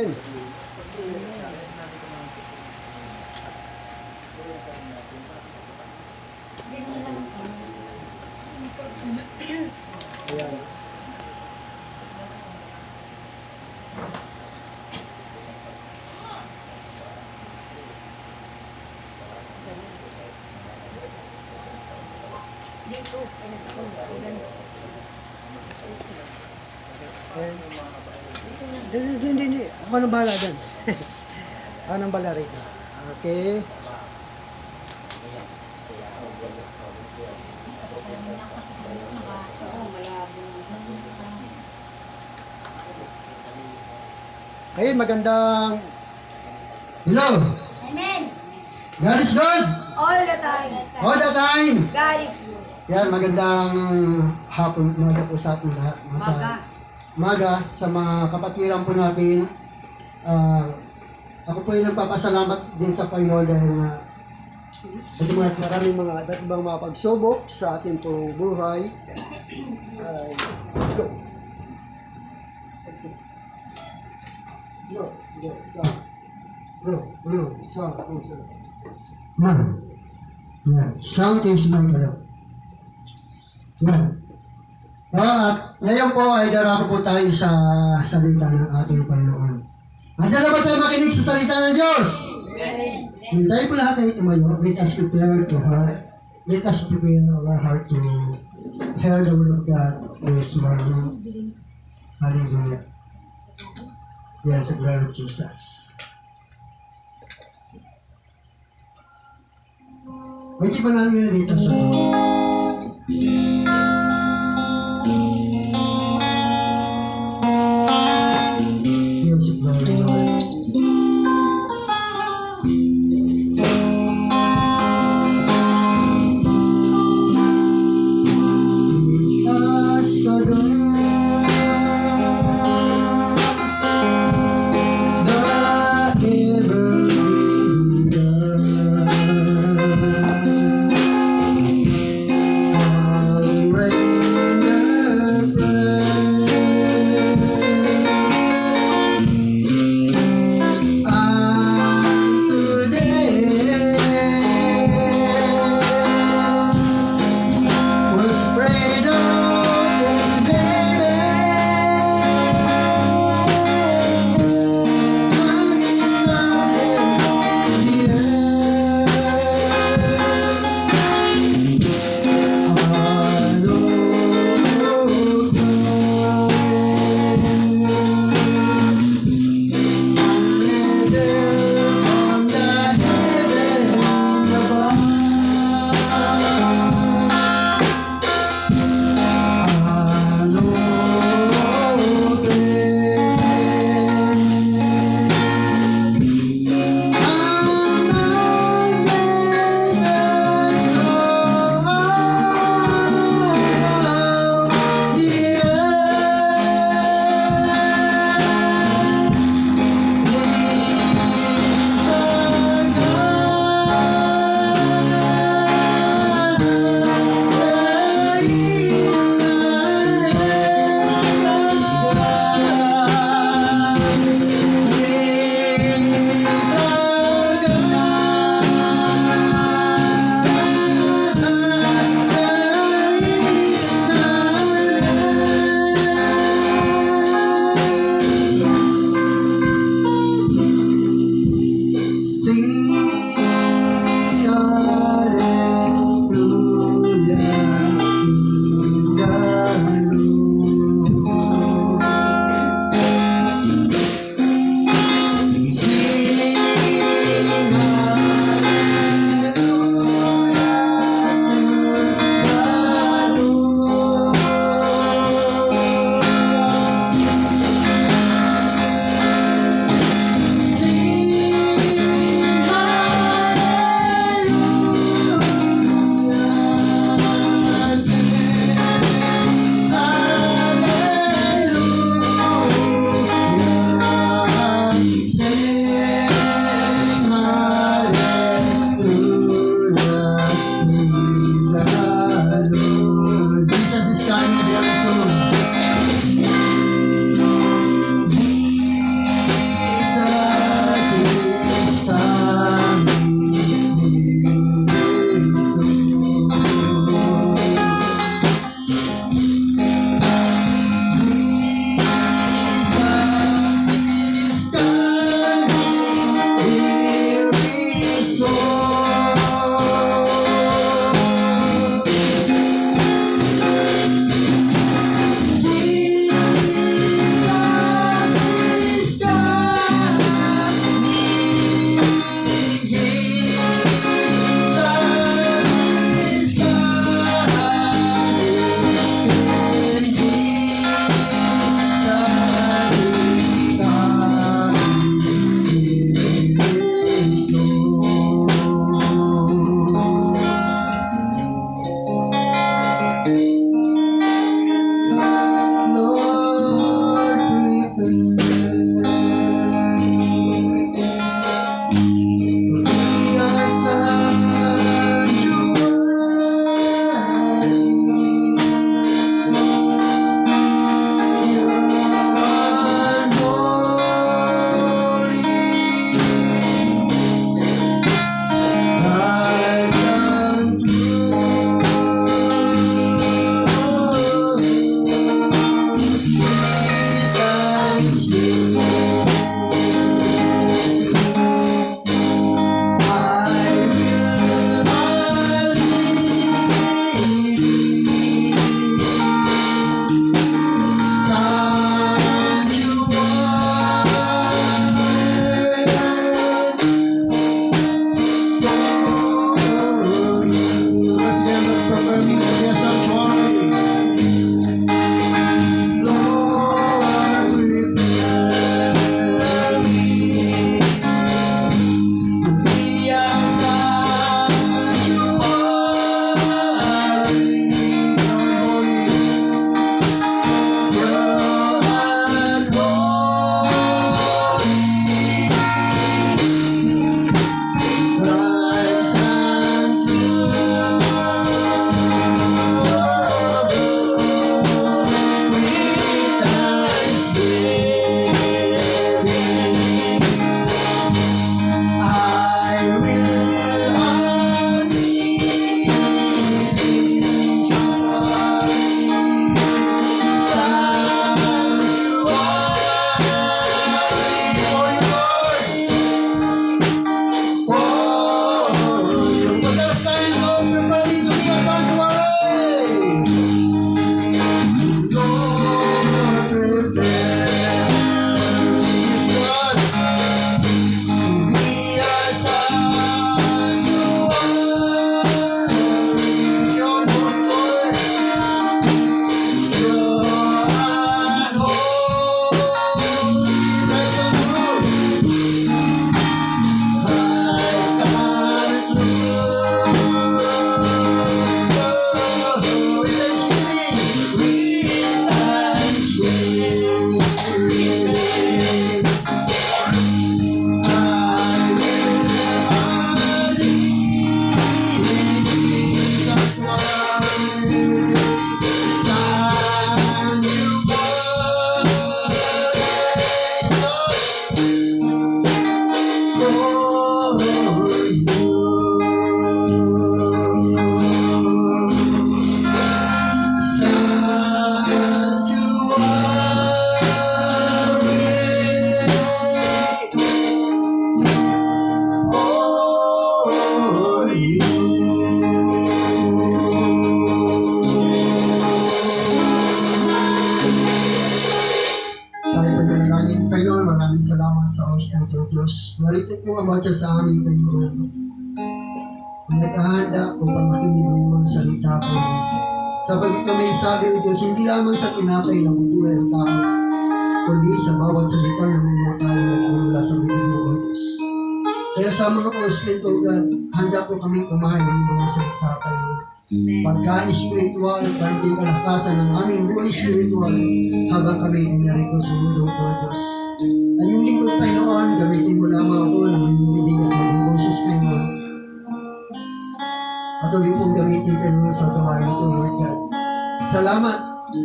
Amen. Ayan. Hindi. Ako nang bahala dyan. Ako nang bahala rito. Okay. Hey, magandang... Hello! Amen. God is good! All the time. All the time! God is good. Yan, magandang hapon, umaga po sa ating lahat. Umaga sa mga kapatiran po natin. Ako po ay nagpapasalamat din sa Panginoon dahil na maraming mga iba't ibang mga pagsubok sa ating pong buhay. Sound is my hello. Yan. At ngayon po ay darako po tayo sa salita ng ating Panginoon. Handa na ba tayo makinig sa salita ng Diyos? Amen. Tayo po lahat ay tumayo. Let us prepare to heart. Let us prepare our heart to hear the word of God this morning. Hallelujah. Yes, glory to Jesus. Hindi pa namin dito sa yes, glory Lord. maraming salamat sa Ocean sa Diyos. Narito po ang bata sa aming Panginoon. Ang naghahanda upang makinig ng mga salita ko. Sapagat kami sabi o Diyos, hindi lamang sa tinapay na bubuhay ang tao, kundi sa bawat salita ng mga tayo na mula sa bibig mo, O Diyos. Kaya sa mga Espiritu God, handa po kami kumain ng mga salita kayo. Pagkaan spiritual, pagking kalakasan ng aming buhay spiritual habang kami ay narito sa mundo ito, Diyos. Ang iyong lingkod, Panginoon, gamitin mo lamang ako na magbibinig at maging boses, Panginoon. Patuloy pong gamitin, Panginoon, sa gawain ito, Lord God. Salamat,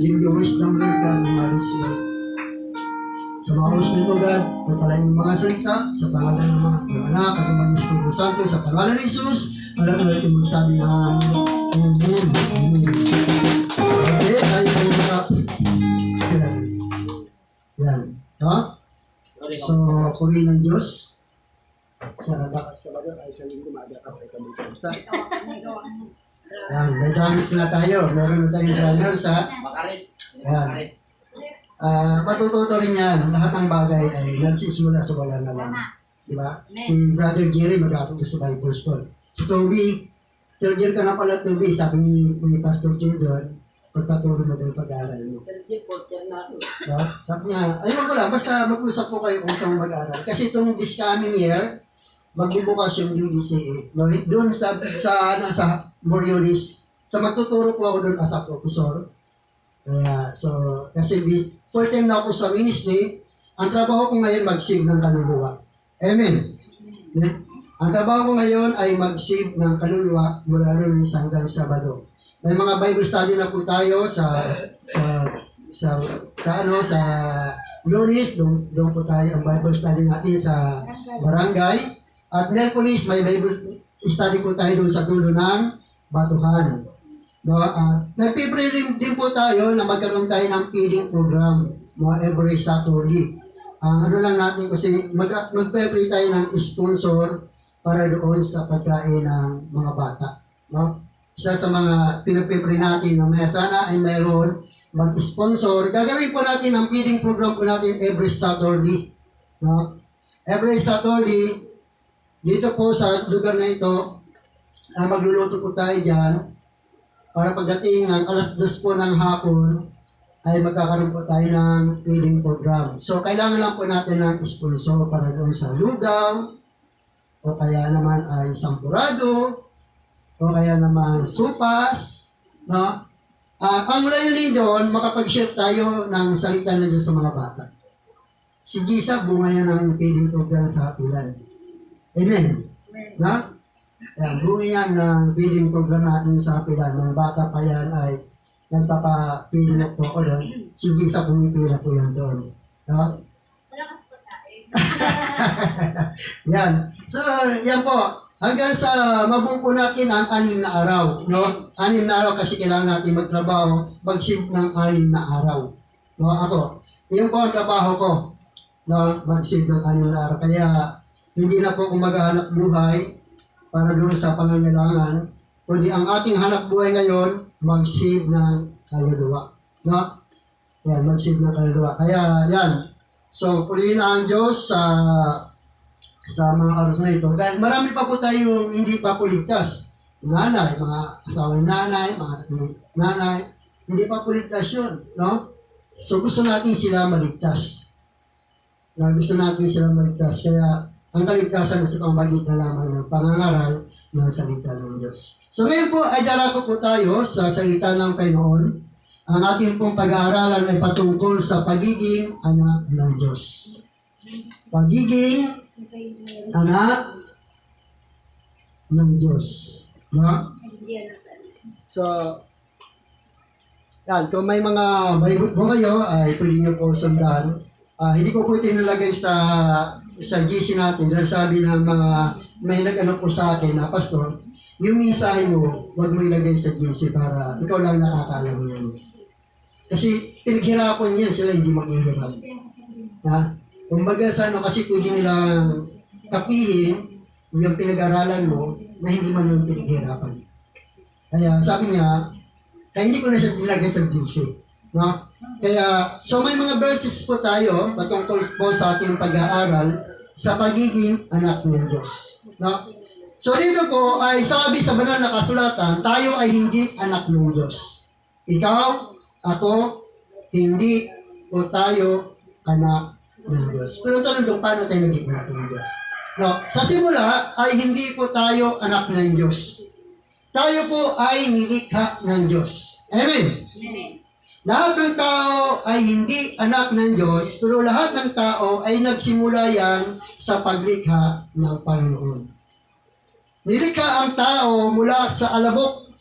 give your wisdom, Lord God, ng maris Lord. Sa mga Espiritu God, pagpalain yung mga salita sa pangalan ng mga anak at ng Espiritu Santo, sa pangalan ng Jesus, alam na natin magsabi ng Amen. Amen. Okay, tayo po mga sila. Yan. Ha? So, puri ng Diyos. Sa Sabado ay sa linggo mag-akap ay kami sa. Yan, may drummers na tayo. Meron na tayong drummers ha. Yan. Matututo rin yan. Lahat ng bagay ay nagsisimula sa wala na lang. Diba? Si Brother Jerry mag-akap sa Bible School. Si Toby, third year ka na pala, Toby, sabi ni Pastor Jay doon, pagpatuloy mo yung pag-aaral mo. Third year, fourth year na ako. Sabi niya, ayun ko lang, basta mag-usap po kayo kung saan mag-aaral. Kasi itong this coming year, magbubukas yung UDCA. Doon sa Moriones, sa magtuturo po ako doon as a professor. Kaya, so, kasi full time na ako sa ministry, ang trabaho ko ngayon mag-save ng kaluluwa. Amen. Ang trabaho ko ngayon ay mag-save ng kaluluwa mula Lunes hanggang Sabado. May mga Bible study na po tayo sa Lunes, doon po tayo ang Bible study natin sa barangay. At Merkulis, may Bible study po tayo doon sa dulo ng Batuhan. No, nagpipray din po tayo na magkaroon tayo ng feeding program, no, every Saturday. Ano lang natin kasi magpipray tayo ng sponsor para doon sa pagkain ng mga bata. No? Isa sa mga pinagpipray natin na may sana ay mayroon mag-sponsor. Gagawin po natin ang feeding program po natin every Saturday. No? Every Saturday, dito po sa lugar na ito, magluluto po tayo dyan para pagdating ng alas 2 po ng hapon, ay magkakaroon po tayo ng feeding program. So, kailangan lang po natin ng sponsor para doon sa lugaw, o kaya naman ay sampurado, o kaya naman supas, no? Ang layunin doon, makapag-share tayo ng salita na Diyos sa mga bata. Si Gisa, bunga yan ng feeding program sa Hapilan. Amen. Na? Yan, bunga yan ng feeding program natin sa Hapilan. Mga bata pa yan ay nagpapapili na po ako doon. Si Gisa, pumipila po yan doon. No? Yan. So, yan po. Hanggang sa mabuko natin ang 6 na araw. No? 6 na araw kasi kailangan natin magtrabaho, mag-shift ng 6 na araw. No? Ako, yun po ang trabaho ko. No? Mag-shift ng 6 na araw. Kaya, hindi na po kung maghahanap buhay para doon sa pangangailangan. Kundi ang ating hanap buhay ngayon, mag-shift ng kaluluwa. No? Yan, mag-shift ng kaluluwa. Kaya, yan. So, purihin na ang Diyos sa mga oras na ito. Dahil marami pa po tayong hindi pa po ligtas. Nanay, mga asawang nanay, mga nanay, hindi pa po ligtas yun. No? So, gusto natin sila maligtas. Gusto natin sila maligtas. Kaya, ang kaligtasan sa pamagitan lamang ng pangangaral ng salita ng Diyos. So, ngayon po ay darako po tayo sa salita ng Panginoon. Ang ating pong pag-aaralan ay patungkol sa pagiging anak ng Diyos. Pagiging anak ng Diyos. No? So, yan. Kung may mga Bible po kayo, ay pwede nyo po sundan. Hindi ko po ito nilagay sa GC natin dahil sabi ng mga may nag-ano po sa akin na pastor, yung mensahe mo, huwag mo ilagay sa GC para ikaw lang nakakaalam yun. Kasi pinaghirapan niya sila hindi maghihirap. Kumbaga sa ano, kasi pwede nilang kapihin yung pinag-aralan mo na hindi man yung pinaghirapan. Kaya sabi niya, kaya hindi ko na siya nilagay sa GC. No? Kaya, so may mga verses po tayo patungkol po sa ating pag-aaral sa pagiging anak ng Diyos. No? So dito po ay sabi sa banal na kasulatan, tayo ay hindi anak ng Diyos. Ikaw, ako, hindi po tayo anak ng Diyos. Pero tanong kung paano tayo naging anak ng Diyos. No, sa simula ay hindi po tayo anak ng Diyos. Tayo po ay nilikha ng Diyos. Amen? Lahat ng tao ay hindi anak ng Diyos, pero lahat ng tao ay nagsimula yan sa paglikha ng Panginoon. Nilikha ang tao mula sa alabok.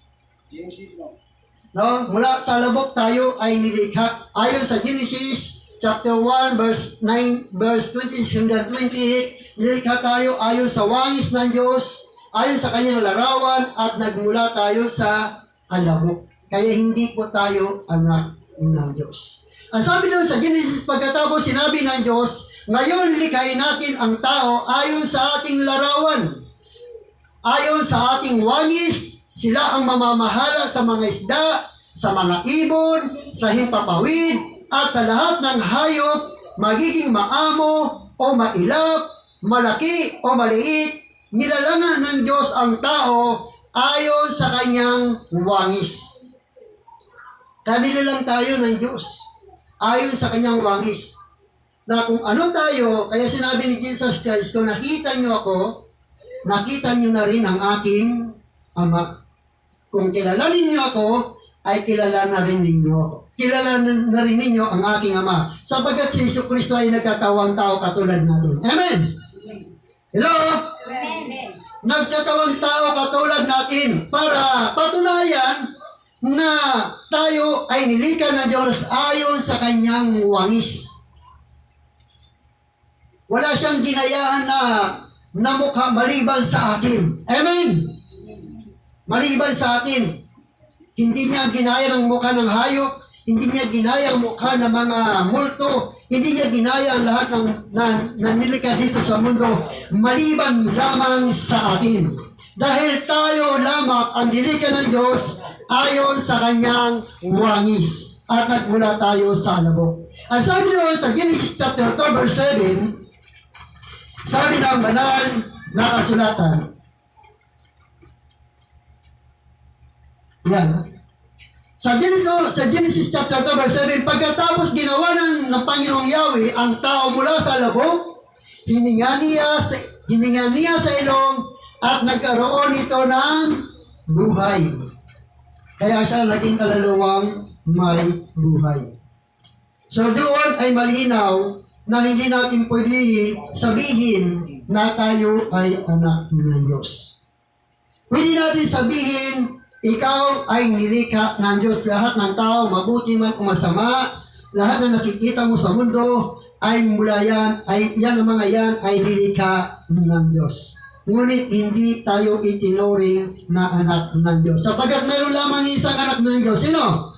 No? Mula sa alabok tayo ay nilikha. Ayon sa Genesis chapter 1 verse 9 verse 26 hanggang 28, nilikha tayo ayon sa wangis ng Diyos, ayon sa kanyang larawan, at nagmula tayo sa alabok. Kaya hindi po tayo anak ng Diyos. Ang sabi naman sa Genesis, pagkatapos sinabi ng Diyos, ngayon likhain natin ang tao ayon sa ating larawan. Ayon sa ating wangis, sila ang mamamahala sa mga isda, sa mga ibon, sa himpapawid, at sa lahat ng hayop, magiging maamo o mailap, malaki o maliit, nilalangan ng Diyos ang tao ayon sa kanyang wangis. Kanila lang tayo ng Diyos, ayon sa kanyang wangis. Na kung ano tayo, kaya sinabi ni Jesus Christ, kung nakita niyo ako, nakita niyo na rin ang aking Ama. Kung kilalanin niyo ako, ay kilala na rin ninyo ako. Kilala na rin ninyo ang aking Ama. Sapagkat si Jesus Kristo ay nagkatawang tao katulad natin. Amen? Hello? Amen. Nagkatawang tao katulad natin para patunayan na tayo ay nilikha ng Diyos ayon sa kanyang wangis. Wala siyang ginayahan na mukha maliban sa atin. Amen? Maliban sa atin. Hindi niya ginaya ng mukha ng hayop, hindi niya ginaya ang mukha ng mga multo, hindi niya ginaya ang lahat ng nilikha dito sa mundo, maliban lamang sa atin. Dahil tayo lamang ang nilikha ng Diyos ayon sa kanyang wangis. At nagmula tayo sa alabok. Ang sabi naman sa Genesis chapter 2 verse 7, sabi ng banal na kasulatan. Yan. Sa Genesis chapter 2 verse 7, pagkatapos ginawa ng Panginoong Yahweh ang tao mula sa alabok, hininga niya sa ilong at nagkaroon ito ng buhay. Kaya siya naging kaluluwang may buhay. So doon ay malinaw na hindi natin pwede sabihin na tayo ay anak ng Diyos. Pwede natin sabihin, ikaw ay nilikha ng Diyos. Lahat ng tao, mabuti man o masama, lahat na nakikita mo sa mundo, ay mula yan, ang mga yan ay nilikha ng Diyos. Ngunit hindi tayo itinuring na anak ng Diyos. Sapagkat mayroon lamang isang anak ng Diyos. Sino?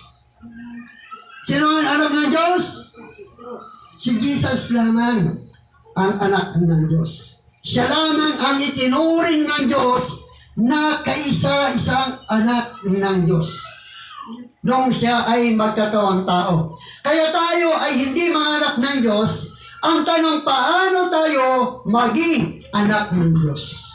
Sino ang anak ng Diyos? Si Jesus lamang ang anak ng Diyos. Siya lamang ang itinuring ng Diyos na kaisa-isang anak ng Diyos. Nung siya ay magkatawang tao. Kaya tayo ay hindi mga anak ng Diyos. Ang tanong, paano tayo maging anak ng Diyos?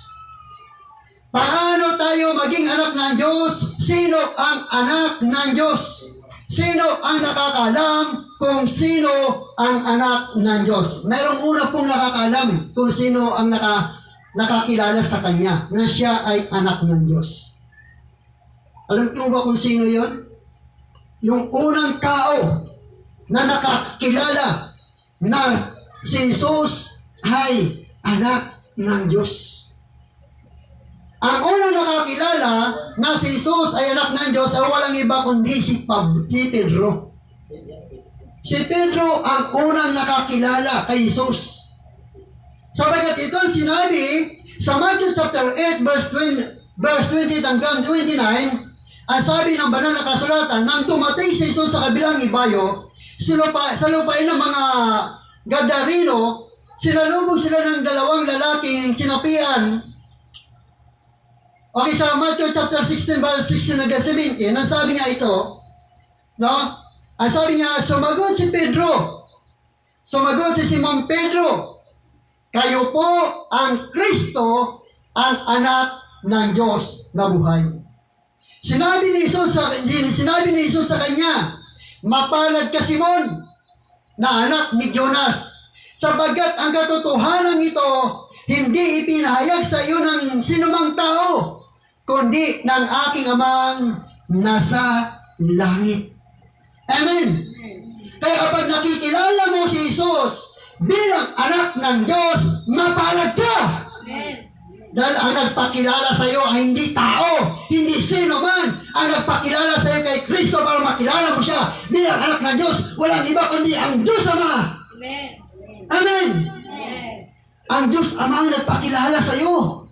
Paano tayo maging anak ng Diyos? Sino ang anak ng Diyos? Sino ang nakakalam kung sino ang anak ng Diyos? Merong una pong nakakalam kung sino ang nakakilala sa Kanya na siya ay anak ng Diyos. Alam niyo ba kung sino yon? Yung unang tao na nakakilala na si Jesus ay anak ng Diyos. Ang unang nakakilala na si Jesus ay anak ng Diyos ay walang iba kundi si Pedro. Si Pedro ang unang nakakilala kay Jesus. Sabagat ito ang sinabi sa Matthew chapter 8 verse 20 hanggang 29, ang sabi ng banal na kasulatan, nang tumating si Jesus sa kabilang ibayo, sa lupain ng mga Gadareno, sinalubog sila ng dalawang lalaking sinapian. Okay, sa Matthew chapter 16 verse 16 hanggang 17, ang sabi nga ito, no? Ang sabi niya, sumagot si Pedro. Sumagot si Simon Pedro. Kayo po ang Kristo, ang anak ng Diyos na buhay. Sinabi ni Jesus sa kanya, mapalad ka Simon, na anak ni Jonas, sapagkat ang katotohanan ito hindi ipinahayag sa iyo ng sinumang tao, kundi ng aking amang nasa langit. Amen. Kaya kapag nakikilala mo si Jesus bilang anak ng Diyos, mapalad ka. Dahil ang nagpakilala sa iyo ay hindi tao, hindi sino man. Ang nagpakilala sa iyo kay Kristo para makilala mo siya bilang anak ng Diyos. Walang iba kundi ang Diyos Ama. Amen. Amen. Ang Diyos Ama ang nagpakilala sa iyo.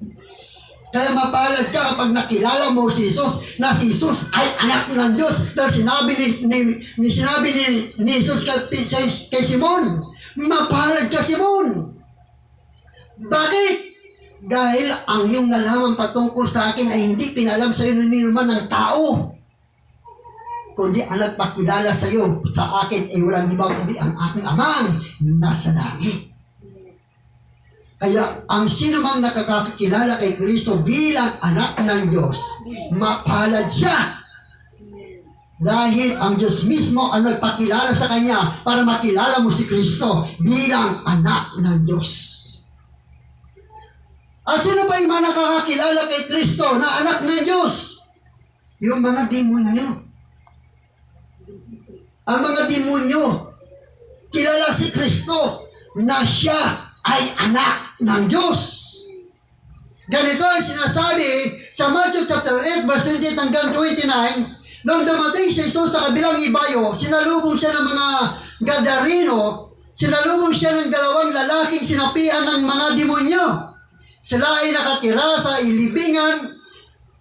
Kaya mapalad ka kapag nakilala mo si Jesus, na si Jesus ay anak ng Diyos. Dahil sinabi ni Jesus kay Simon, mapalad ka Simon. Bakit? Dahil ang iyong nalaman patungkol sa akin ay hindi pinalam sa iyo ni naman ng tao, kundi ang nagpakilala sa iyo sa akin ay walang iba kundi ang aking amang nasa langit. Kaya ang sino mang nakakakilala kay Kristo bilang anak ng Diyos, mapalad siya. Dahil ang Diyos mismo ang nagpakilala sa kanya para makilala mo si Kristo bilang anak ng Diyos. At sino pa yung mga nakakakilala kay Kristo na anak ng Diyos? Yung mga demonyo. Ang mga demonyo, kilala si Kristo na siya ay anak ng Diyos. Ganito ang sinasabi sa Matthew chapter 8, verse 28 hanggang 29, nung dumating si Jesus sa kabilang ibayo, sinalubong siya ng mga Gadareno, sinalubong siya ng dalawang lalaking sinapian ng mga demonyo. Sila ay nakatira sa ilibingan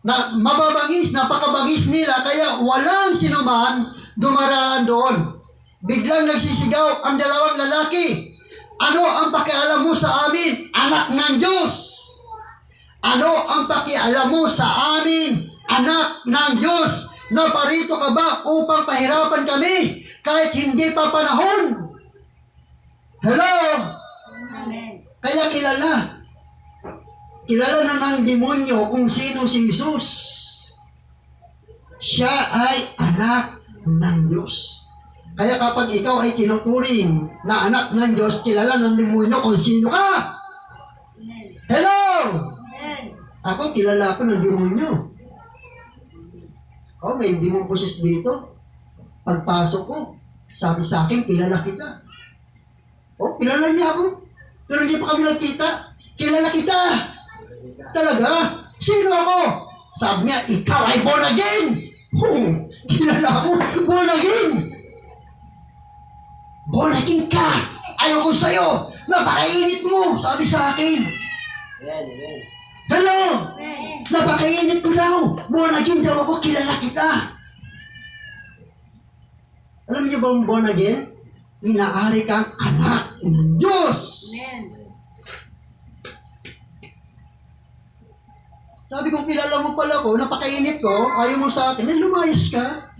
na mababangis, napakabangis nila, kaya walang sinuman dumaraan doon. Biglang nagsisigaw ang dalawang lalaki, ano ang pakialam mo sa amin, anak ng Diyos? Ano ang pakialam mo sa amin, anak ng Diyos? Naparito ka ba upang pahirapan kami kahit hindi pa panahon? Hello? Amen. Kaya kilala na ng demonyo kung sino si Jesus. Siya ay anak ng Diyos. Kaya kapag ikaw ay tinuturing na anak ng Diyos, kilala ng demonyo kung sino ka. Hello! Ako, kilala ko ng demonyo. Oh, may demon possess dito. Pagpasok ko, sabi sa akin, kilala kita. Oh, kilala niya ako. Pero hindi pa kami nagkita. Kilala kita. Talaga? Sino ako? Sabi niya, ikaw ay born again. Kilala ako, born again. Born again ka. Ayaw ko sa'yo. Napakainit mo. Sabi sa akin. Hello? Napakainit ko daw. Born again daw ako. Kilala kita. Alam niyo ba ang born again? Inaari kang anak ng Diyos. Sabi ko, kilala mo pala ko, napakainit ko, ayaw mo sa akin, lumayas ka.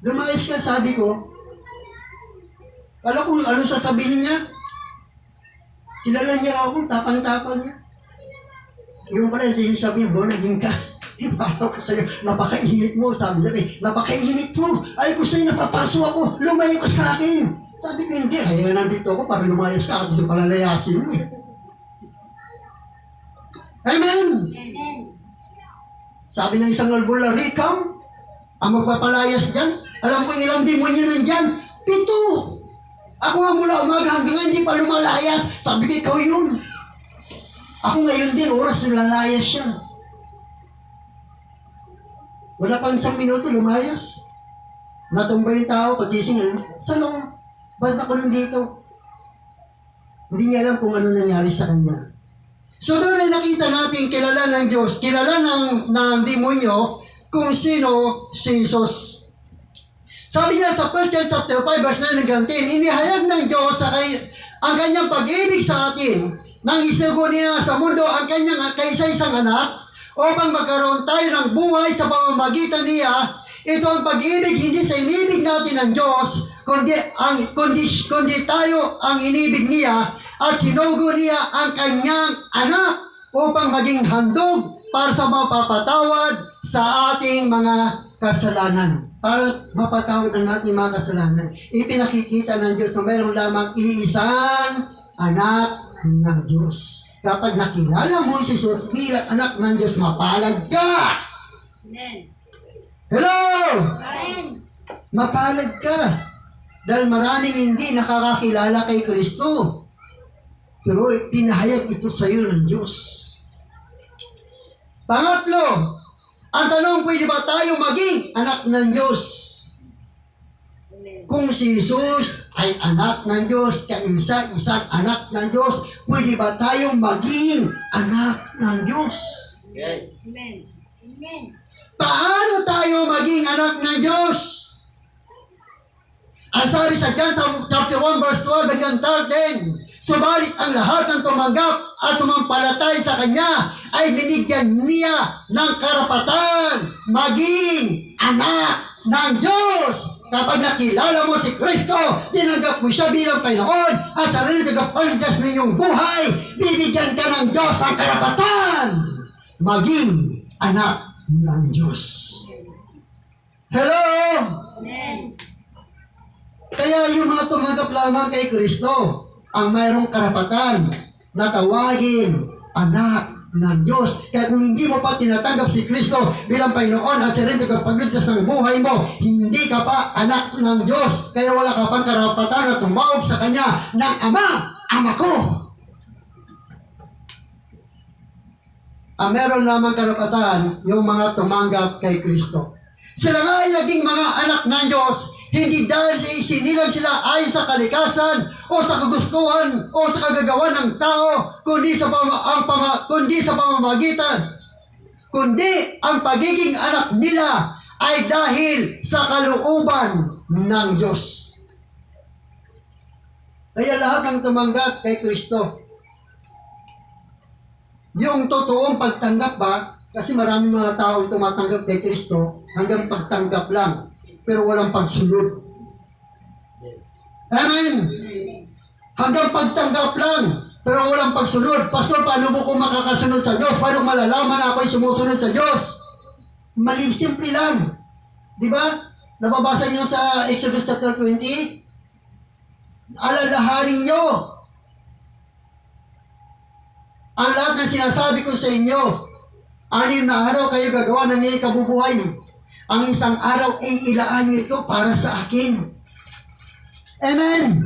Lumayas ka, sabi ko. Alam ko, ano sasabihin niya? Kilala niya ako, tapang-tapang niya. Yung pala, sabi niya, bonagin ka. Paano ko sa'yo, napakainit mo, sabi niya, napakainit mo. Ay ko sa'yo, napapaso ako, lumayo ka sa akin. Sabi ko, hindi, kaya nandito ako para lumayas ka, kasi palalayasin mo eh. Amen! Sabi ng isang albularyo, ikaw, ang magpapalayas dyan, alam ko ilang demonyo nandyan, 7. Ako nga mula umaga hanggang ngayon, hindi pa lumalayas. Sabi ko, ikaw yun. Ako ngayon din, oras lalayas siya. Wala pang 1 minuto, lumayas. Natumba yung tao, pagising, saan ako? Ba't ako nandito? Hindi niya alam kung ano nangyari sa kanya. So doon ay nakita natin kilala ng Diyos, kilala ng demonyo kung sino si Jesus. Sabi niya sa 1 John chapter 5 verse 9 hanggang 10, inihayag ng Diyos ang kanyang pag-ibig sa atin nang isugo niya sa mundo ang kanyang kaisa-isang anak upang magkaroon tayo ng buhay sa pamamagitan niya. Ito ang pag-ibig, hindi sa inibig natin ng Diyos, kundi tayo ang inibig niya at sinugo niya ang kanyang anak upang maging handog para sa mapapatawad sa ating mga kasalanan. Para mapatawad ang ating mga kasalanan. Ipinakikita ng Diyos na mayroon lamang iisang anak ng Diyos. Kapag nakilala mo si Jesus bilang anak ng Diyos, mapalad ka! Amen. Hello! Amen. Mapalad ka! Dahil maraming hindi nakakakilala kay Kristo. Pero pinahayag ito sa iyo ng Diyos. Pangatlo, ang tanong, pwede ba tayo maging anak ng Diyos? Amen. Kung si Jesus ay anak ng Diyos, kaisa-isang anak ng Diyos, pwede ba tayong maging anak ng Diyos? Amen. Amen. Paano tayo maging anak ng Diyos? Ang sabi sa John chapter 1 verse 12 hanggang 13, subalit ang lahat ng tumanggap at sumampalatay sa Kanya ay binigyan niya ng karapatan maging anak ng Diyos. Kapag nakilala mo si Kristo, tinanggap mo siya bilang Panginoon at sarili tagapagligtas ng iyong buhay, bibigyan ka ng Diyos ng karapatan maging anak ng Diyos. Hello? Amen. Kaya yung mga tumanggap lamang kay Kristo ang mayroong karapatan na tawagin anak ng Diyos. Kaya kung hindi mo pa tinatanggap si Kristo bilang Panginoon at siya rin tagapagligtas ng buhay mo, hindi ka pa anak ng Diyos. Kaya wala ka pang karapatan na tumawag sa Kanya ng Ama ko. Ang meron lamang karapatan yung mga tumanggap kay Kristo. Sila nga ay naging mga anak ng Diyos, hindi dahil sinilang sila ay sa kalikasan o sa kagustuhan o sa kagagawa ng tao, kundi sa pamamagitan. Kundi ang pagiging anak nila ay dahil sa kalooban ng Diyos. Kaya lahat ng tumanggap kay Kristo, yung totoong pagtanggap ba, kasi maraming mga taong tumatanggap kay Kristo hanggang pagtanggap lang, pero walang pagsunod. Amen! Hanggang pagtanggap lang, pero walang pagsunod. Pastor, paano mo kung makakasunod sa Diyos? Paano malalaman na ako'y sumusunod sa Diyos? Mali, simple lang. Di ba? Nababasa niyo sa Exodus chapter 20? Alalahanin niyo ang lahat ng sinasabi ko sa inyo. 6 na araw kayo gagawa ng iyong kabubuhay. Ang isang araw ay ilaan niyo ito para sa akin. Amen!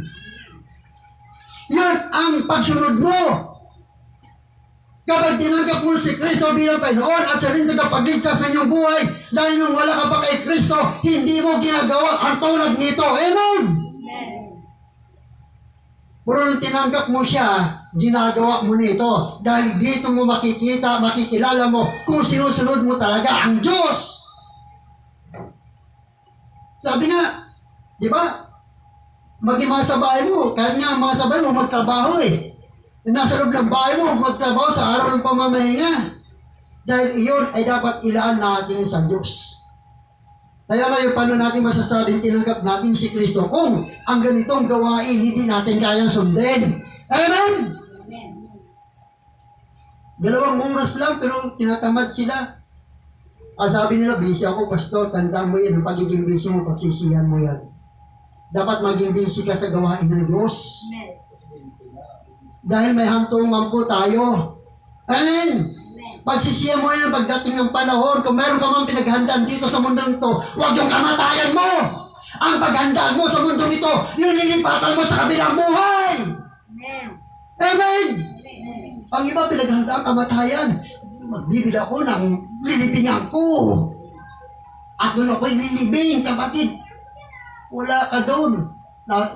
Yan ang pagsunod mo. Kapag tinanggap mo si Kristo bilang Panginoon at sa rin tagapagligtas ng iyong buhay, dahil nung wala ka pa kay Kristo, hindi mo ginagawa ang tulad nito. Amen! Pero nung tinanggap mo siya, ginagawa mo nito. Dahil dito mo makikilala mo kung sinusunod mo talaga ang Diyos. Sabi nga, di ba? Maging mga sa bahay mo, kahit nga mga sa bahay mo, magtrabaho eh. Nasa loob ng bahay mo, magtrabaho sa araw ng pamamahinga. Dahil iyon ay dapat ilaan natin sa Diyos. Kaya ngayon, paano natin masasabing tinanggap natin si Kristo kung ang ganitong gawain hindi natin kayang sundin? Amen? 2 oras lang, pero tinatamad sila. Sabi nila, busy ako, pastor, tandaan mo yan, ang pagiging busy mo, pagsisiyan mo yan. Dapat maging busy ka sa gawain ng Diyos. Dahil may hantungan po tayo. Amen? Pagsisiyan mo yan pagdating ng panahon. Kung meron ka mang pinaghandaan dito sa mundong ito, huwag yung kamatayan mo. Ang paghandaan mo sa mundong ito, yung nilipatan mo sa kabilang buhay. Amen? Ang iba pinaghandaan kamatayan. Magbibili ako ng lilibingan ko. At doon ako'y lilibing, kapatid. Wala ka doon.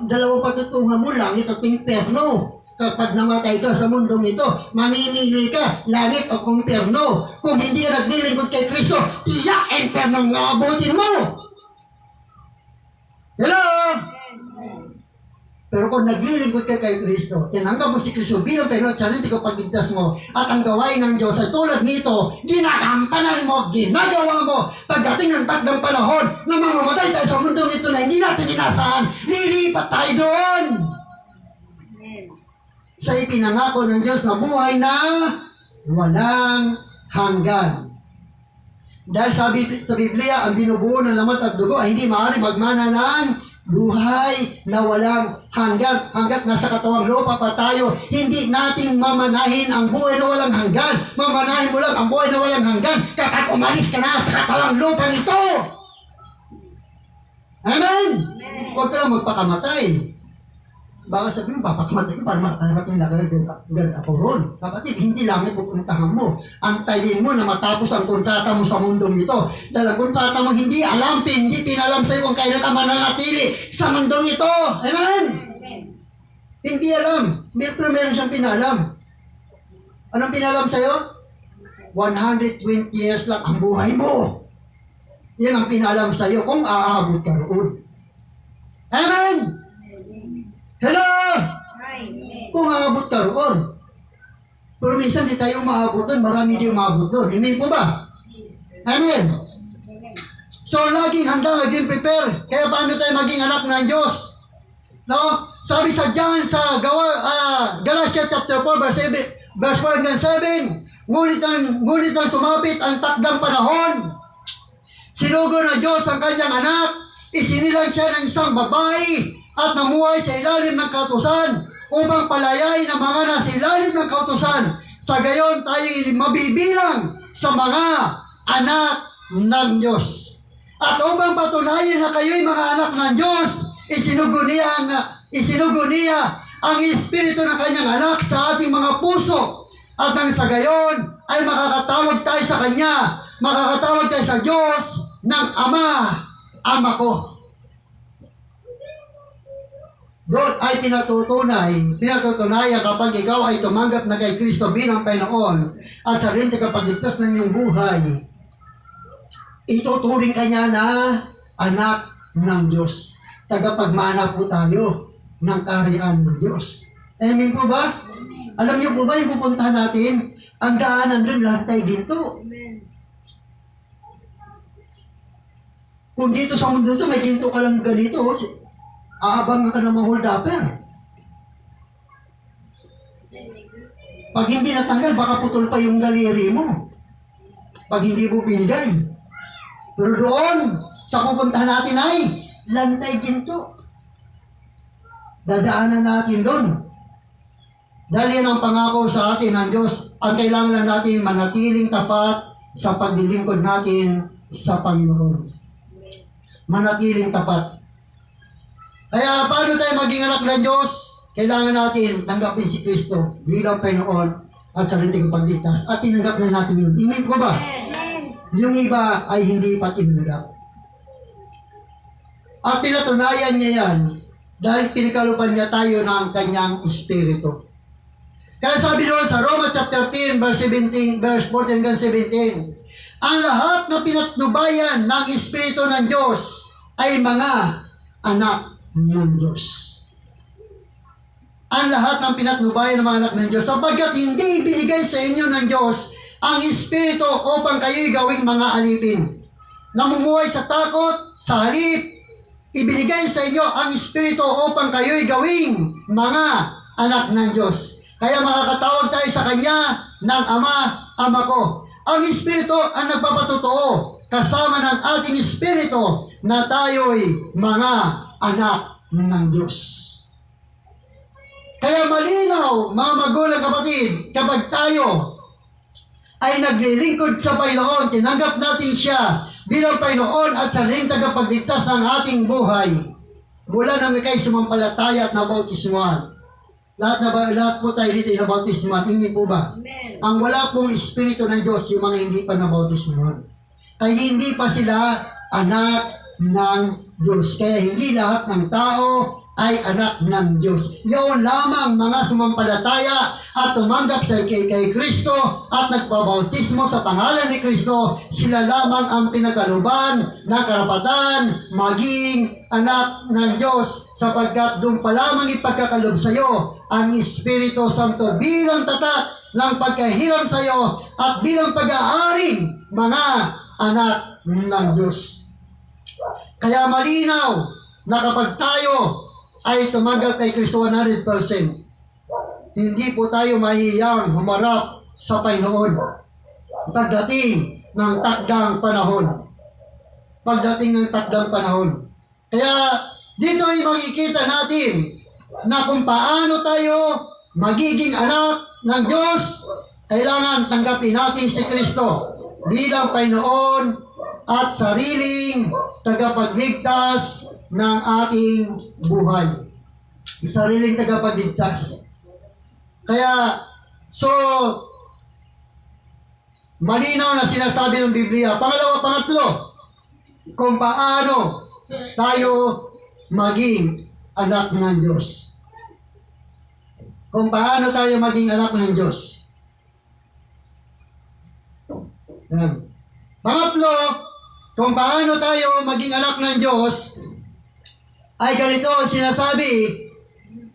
Dalawang patutungan mo, langit at impyerno. Kapag namatay ka sa mundong ito, mamimili ka, langit o impyerno. Kung hindi ka naglilingkod kay Kristo, tiyak impyerno ang abutin mo. Hello? Pero kung naglilingkod ka kay Kristo, tinanggap mo si Kristo bilang Panginoon at sarili ko pagligtas mo, at ang gawain ng Diyos ay tulad nito, ginagampanan mo, ginagawa mo, pagdating ng takdang panahon na mamamatay tayo sa mundo nito na hindi natin inasahan, lilipat tayo doon Amen. sa ipinangako ng Diyos na buhay na walang hanggan. Dahil sabi sa Biblia, ang binubuo ng lamat at dugo ay hindi maaari magmana ng buhay na walang hanggan. Hanggat nasa katawang lupa pa tayo, hindi natin mamanahin ang buhay na walang hanggan. Mamanahin mo lang ang buhay na walang hanggan kapag umalis ka na sa katawang lupa nito. Amen? Huwag ka lang magpakamatay. Baka sabihin, papakamatay ko para makakarap yung nagagawin ako ron. Kapatid, hindi langit pupuntahan mo. Antayin mo na matapos ang kontrata mo sa mundong ito. Dahil ang kontrata mo hindi alam, hindi pinalam sa'yo kung kailan ka mananatili sa mundong ito. Amen? Hindi alam. Pero meron siyang pinalam. Anong pinalam sa'yo? 120 years lang ang buhay mo. Yan ang pinalam sa'yo kung aabot ka roon. Amen? Hello! Hi. Kung aabot ka roon. Pero minsan di tayo maabot doon, marami di umabot doon. Amen po ba? Amen. So, laging handa, maging prepare. Kaya paano tayo maging anak ng Diyos? No? Sabi sa John, sa Galatia chapter 4, verse 4 hanggang 7, ngunit ang sumapit ang takdang panahon. Sinugo ng Diyos ang kanyang anak, isinilang siya ng isang babae, at namuhay sa ilalim ng kautusan upang palayay ng mga nasa ilalim ng kautusan. Sa gayon, tayo mabibilang sa mga anak ng Diyos. At upang patunayan na kayo'y mga anak ng Diyos, isinugo niya ang Espiritu ng kanyang anak sa ating mga puso. At nang sa gayon, ay makakatawag tayo sa Kanya, makakatawag tayo sa Diyos ng Ama ko. Doon ay pinatutunayan kapag ikaw ay tumanggap na kay Kristo bilang Panginoon at sarili kapagligtas ng iyong buhay, ituturing ka niya na anak ng Diyos. Tagapagmana po tayo ng kaharian ng Diyos. Amen po ba? Alam niyo po ba yung pupuntahan natin? Ang daanan doon, lantay ginto. Amen. Kung dito sa mundo ito, may ginto ka lang ganito, aabangan ka ng mga hold-upper. Pag hindi natanggal, baka putol pa yung daliri mo. Pag hindi mo binigay. Pero doon, sa pupuntahan natin ay lantay ginto. Dadaanan natin doon. Dahil yan ang pangako sa atin ng Diyos. Ang kailangan lang natin manatiling tapat sa paglilingkod natin sa Panginoon. Manatiling tapat. Kaya paano tayo maging anak ng Diyos? Kailangan natin tanggapin si Kristo bilang Panginoon at sarili kong pagligtas. At tinanggap na natin yun. Amen ko ba? Amen. Yung iba ay hindi pa tinanggap. At pinatunayan niya yan dahil pinakalupan niya tayo ng kanyang Espiritu. Kaya sabi doon sa Romans chapter 10, verse 14 hanggang 17, ang lahat na pinatnubayan ng Espiritu ng Diyos ay mga anak ng Diyos. Ang lahat ng pinatnubayan ng mga anak ng Diyos, sapagkat hindi binigay sa inyo ng Diyos ang Espiritu upang kayo'y gawing mga alipin. Namumuhay sa takot, sa halip, ibinigay sa inyo ang Espiritu upang kayo'y gawing mga anak ng Diyos. Kaya makakatawag tayo sa Kanya ng Ama ko. Ang Espiritu ang nagpapatotoo kasama ng ating Espiritu na tayo'y mga anak ng Diyos. Kaya malinaw, mga magulang kapatid, kapag tayo ay naglilingkod sa Panginoon, tinanggap natin siya bilang Panginoon at sariling tagapagligtas ng ating buhay, mula nang ikay sumampalataya at nabautismuhan. Lahat po tayo dito ay nabautismuhan, hindi po ba? Amen. Ang wala pong Espiritu ng Diyos, yung mga hindi pa nabautismuhan. Kaya hindi pa sila anak ng Diyos. Kaya hindi lahat ng tao ay anak ng Diyos. Yun lamang mga sumampalataya at tumanggap sa kay Kristo at nagpabautismo sa pangalan ni Kristo, sila lamang ang pinagaluban ng karapatan maging anak ng Diyos, sapagkat doon pa lamang ipagkakalob sa iyo ang Espiritu Santo bilang tatak ng pagkahiram sa iyo at bilang pag-aaring mga anak ng Diyos. Kaya malinaw na kapag tayo ay tumanggap kay Kristo 100%, hindi po tayo mahihiyang humarap sa Panginoon pagdating ng takdang panahon. Pagdating ng takdang panahon. Kaya dito ay makikita natin na kung paano tayo magiging anak ng Diyos, kailangan tanggapin natin si Kristo bilang Panginoon at sariling tagapagligtas ng ating buhay. Sariling tagapagligtas. Kaya, malinaw na sinasabi ng Biblia. Pangatlo, kung paano tayo maging anak ng Diyos. Kung paano tayo maging anak ng Diyos. Yan. Pangatlo, kung paano tayo maging anak ng Diyos, ay ganito ang sinasabi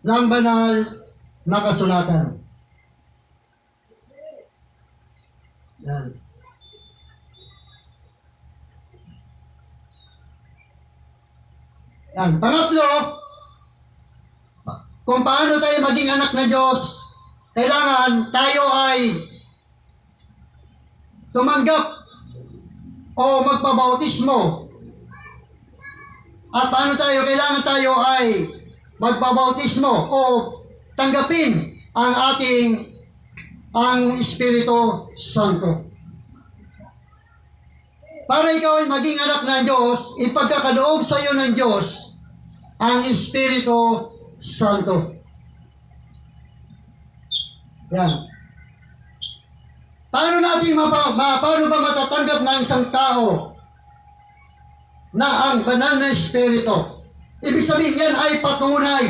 ng banal na kasulatan. Yan. Yan. Pangatlo, kung paano tayo maging anak ng Diyos, kailangan tayo ay tumanggap o magpabautismo. At paano tayo? Kailangan tayo ay magpabautismo o tanggapin ang Espiritu Santo. Para ikaw ay maging anak ng Diyos, ipagkakaloob sa iyo ng Diyos ang Espiritu Santo. Yan. Paano ba matatanggap ng isang tao na ang banal na Espiritu? Ibig sabihin yan ay patunay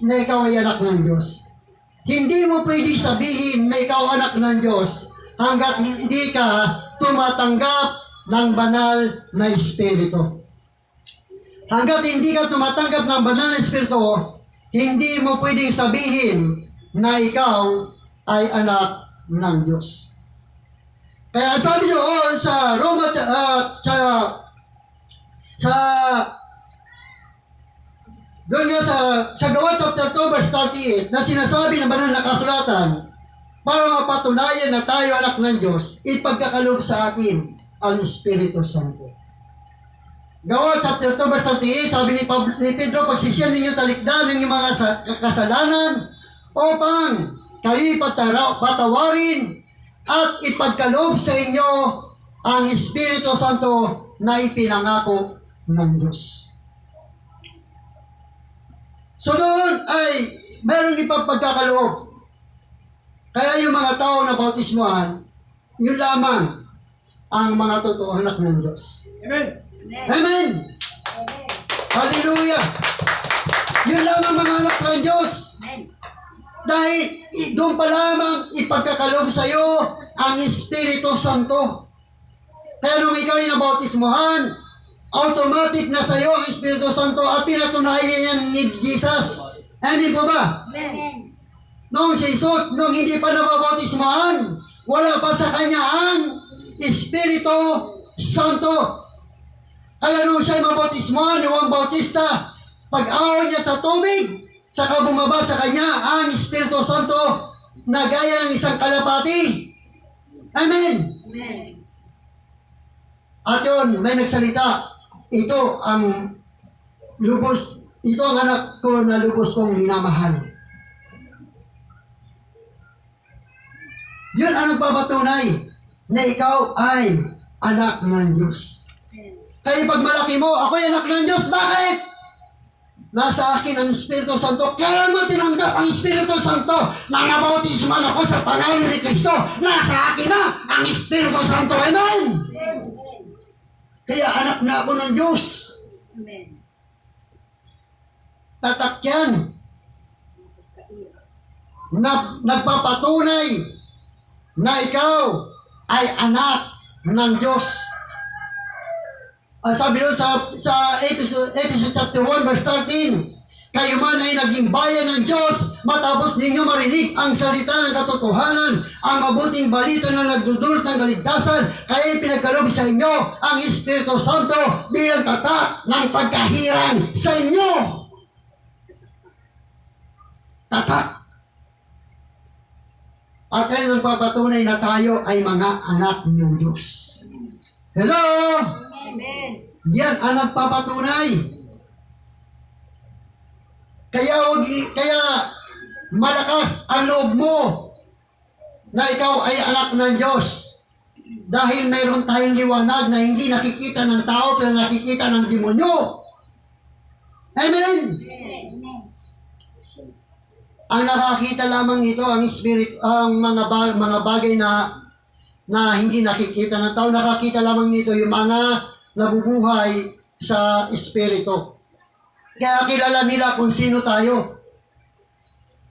na ikaw ay anak ng Diyos. Hindi mo pwede sabihin na ikaw anak ng Diyos hanggat hindi ka tumatanggap ng banal na Espiritu. Hanggat hindi ka tumatanggap ng banal na Espiritu, hindi mo pwedeng sabihin na ikaw ay anak ng Diyos. Kaya sabi doon sa Roma, doon nga sa Gawa chapter 2 verse 38 na sinasabi ng banal na kasulatan, para mapatunayan na tayo anak ng Diyos, ipagkakalob sa atin ang Espiritu Santo. Gawa chapter 2 verse 38, sabi ni Pedro, pagsisiyan ninyo talikdan ng mga kasalanan upang kayo'y patawarin at ipagkaloob sa inyo ang Espiritu Santo na ipinangako ng Diyos. So doon ay mayroong ipagpagkakaloob. Kaya yung mga tao na bautismuhan, yun lamang ang mga totoong anak ng Diyos. Amen. Amen! Hallelujah! Yun lamang mga anak ng Diyos. Dahil doon pa lamang ipagkakaloob sa iyo ang Espiritu Santo. Kaya nung ikaw ay nabautismuhan, automatic na sa iyo ang Espiritu Santo at pinatunayan yan ni Jesus. Amen po ba? Amen. Nung si Jesus, nung hindi pa nabautismuhan, wala pa sa kanya ang Espiritu Santo. Kaya nung siya ay mabautismuhan, ni Juan Bautista, pag-aon niya sa tubig, saka bumaba sa kanya ang Espiritu Santo na gaya ng isang kalapati. Amen. Amen. At yun, may nagsalita, ito ang anak ko na lubos kong minamahal. Yun ang nagpapatunay na ikaw ay anak ng Diyos. Kaya pag malaki mo, ako'y anak ng Diyos. Bakit? Nasa akin ang Espiritu Santo. Kailan mo tinanggap ang Espiritu Santo? Nang nabautisman ako sa pangalan ni Kristo, nasa akin na ang Espiritu Santo. Amen! Kaya anak na ako ng Diyos. Amen. tatak yan na nagpapatunay na ikaw ay anak ng Diyos. Ang sabi doon sa Episode chapter 1 verse 13, kayo man ay naging bayan ng Diyos matapos ninyo marinig ang salita ng katotohanan, ang mabuting balita na nagdudulot ng kaligtasan, kaya pinagkaloob sa inyo ang Espiritu Santo bilang tatak ng pagkahirang sa inyo. Tatak. At kayo nagpapatunay na tayo ay mga anak ng Diyos. Hello? Amen. Yan ang nagpapatunay. Kaya malakas ang loob mo na ikaw ay anak ng Diyos. Dahil mayroon tayong liwanag na hindi nakikita ng tao pero nakikita ng demonyo. Amen? Ang nakakita lamang ito, ang spirit, ang mga bagay na hindi nakikita ng tao. Nakakita lamang nito yung mga nabubuhay sa espiritu. Kaya kilala nila kung sino tayo.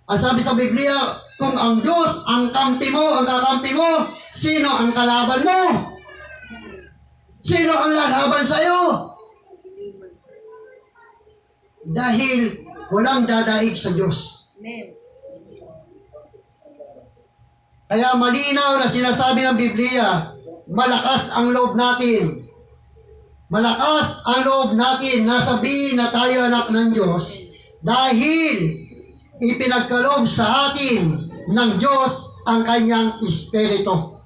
Ang sabi sa Biblia, kung ang Diyos ang kampi mo, ang kakampi mo, sino ang kalaban mo? Sino ang lalaban sa'yo? Dahil walang dadaig sa Diyos. Amen. Kaya malinaw na sinasabi ng Biblia, malakas ang loob natin. Malakas ang loob natin na sabihin na tayo anak ng Diyos dahil ipinagkaloob sa atin ng Diyos ang kanyang Espiritu.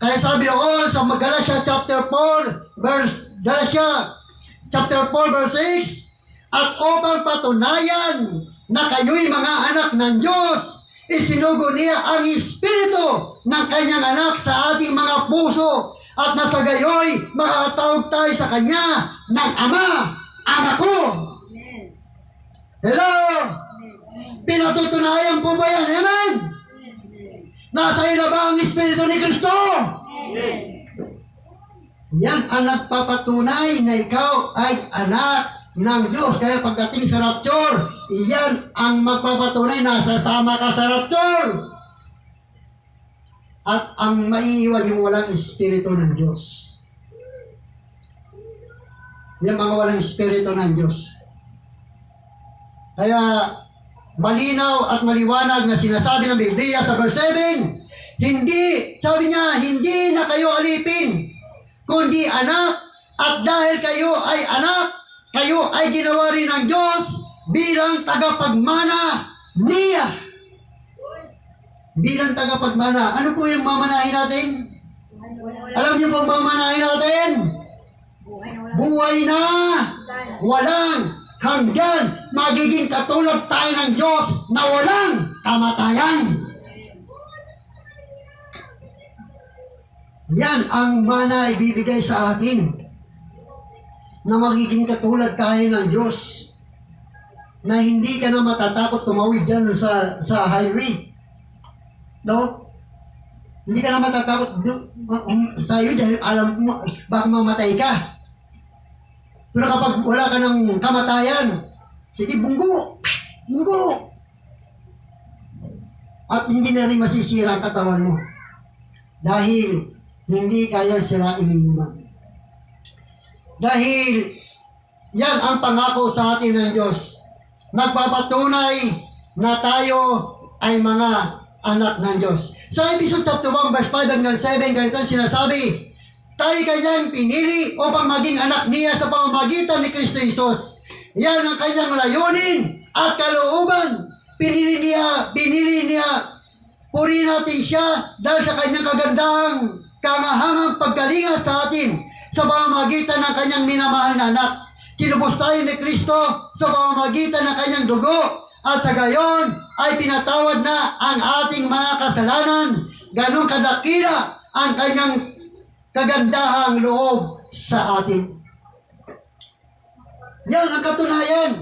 Kaya sabi doon sa Galatia chapter 4 verse 6, at upang patunayan na kayo'y mga anak ng Diyos, isinugo niya ang Espiritu ng kanyang anak sa ating mga puso, at nasa gayoy makakatawag tayo sa Kanya ng Ama, Anak ko. Amen. Hello? Pinatutunayan po ba yan? Amen? Nasa iyo na ba ang Espiritu ni Kristo? Amen. Yan ang nagpapatunay na ikaw ay anak ng Diyos. Kaya pagdating sa rapture, iyan ang magpapatunay na sasama ka sa rapture. At ang maiiwan yung walang Espiritu ng Diyos. Yung mga walang Espiritu ng Diyos. Kaya malinaw at maliwanag na sinasabi ng Biblia sa verse 7, hindi, sabi niya, hindi na kayo alipin, kundi anak, at dahil kayo ay anak, kayo ay ginawa rin ng Diyos bilang tagapagmana niya. Bilang tagapagmana. Ano po yung mamanahin natin? Alam niyo po ang mamanahin natin? Buhay na walang hanggan. Magiging katulad tayo ng Diyos na walang kamatayan. Yan ang mana ibibigay sa atin. Na magiging katulad tayo ng Diyos. Na hindi ka na matatakot tumawid dyan sa highway. No? Hindi ka na matatakot sa iyo dahil alam mo, baka mamatay ka. Pero kapag wala ka ng kamatayan, sige, bunggo. Bunggo. At hindi na rin masisira ang katawan mo. Dahil hindi kayang sirain ng iman. Dahil yan ang pangako sa atin ng Diyos. Nagpapatunay na tayo ay mga anak ng Diyos. Sa Episode chapter 1 verse 5 hanggang 7, ganito sinasabi, tayo kanyang pinili upang maging anak niya sa pamamagitan ni Kristo Jesus. Yan ang kanyang layunin at kalooban. Pinili niya, purihin natin siya dahil sa kanyang kagandahang, kangahangang pagkalinga sa atin sa pamamagitan ng kanyang minamahal na anak. Tinubos tayo ni Kristo sa pamamagitan ng kanyang dugo. At sa gayon ay pinatawad na ang ating mga kasalanan. Ganon kadakila ang kanyang kagandahang loob sa atin. Yan ang katunayan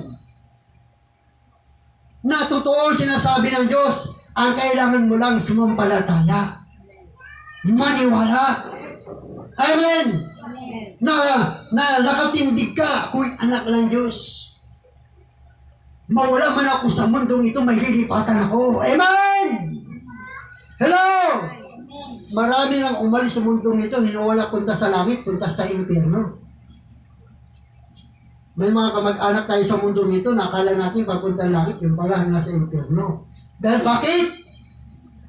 na totoo sinasabi ng Diyos. Ang kailangan mo lang sumampalataya. Maniwala. Amen. Na nakatindig ka kung anak ng Diyos. Mawala man ako sa mundong ito, may lilipatan ako. Amen! Hello! Marami nang umalis sa mundong ito, hinawala punta sa langit, punta sa impyerno. May mga kamag-anak tayo sa mundong ito, nakala natin papunta langit, yung pala nasa impyerno. Dahil bakit?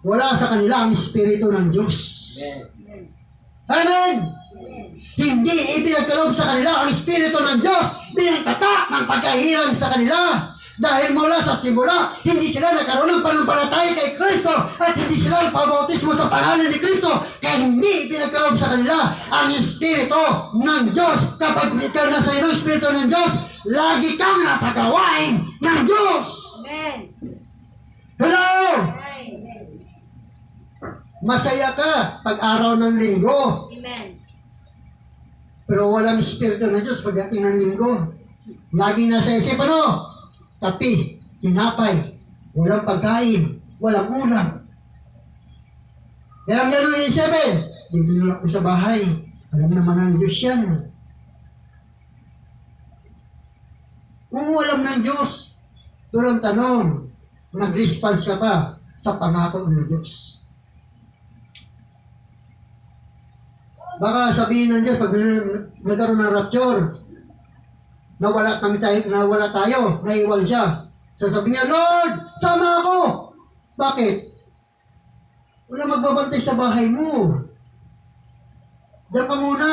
Wala sa kanila ang Espiritu ng Diyos. Amen! Hindi ipinagkaloob sa kanila ang Espiritu ng Diyos bilang tatak ng pagkahirang sa kanila. Dahil mula sa simula, hindi sila nagkaroon ng panampalataya kay Kristo at hindi sila nagpabautismo sa pangalan ni Kristo. Kaya hindi ipinagkaloob sa kanila ang Espiritu ng Diyos. Kapag ikaw nasa iyo ang Espiritu ng Diyos, lagi kang nasa gawain ng Diyos. Amen. Hello! Amen. Masaya ka pag araw ng linggo. Amen. Pero walang Espiritu ng Diyos pagdating ng linggo. Laging nasa isip, ano? Kapi, tinapay, walang pagkain, walang ulam. Kaya ang gano'n isipin, dito na lang ako sa bahay. Alam naman ng Diyos yan. Kung alam ng Diyos, pero ang tanong, nag-response ka pa sa pangako ng Diyos. Baka sabihin ng Diyos, pag nagkaroon ng rapture, nawala tayo, naiwan siya. Sasabihin niya, Lord, sama ako. Bakit? Wala magbabantay sa bahay mo. Diyan ka muna.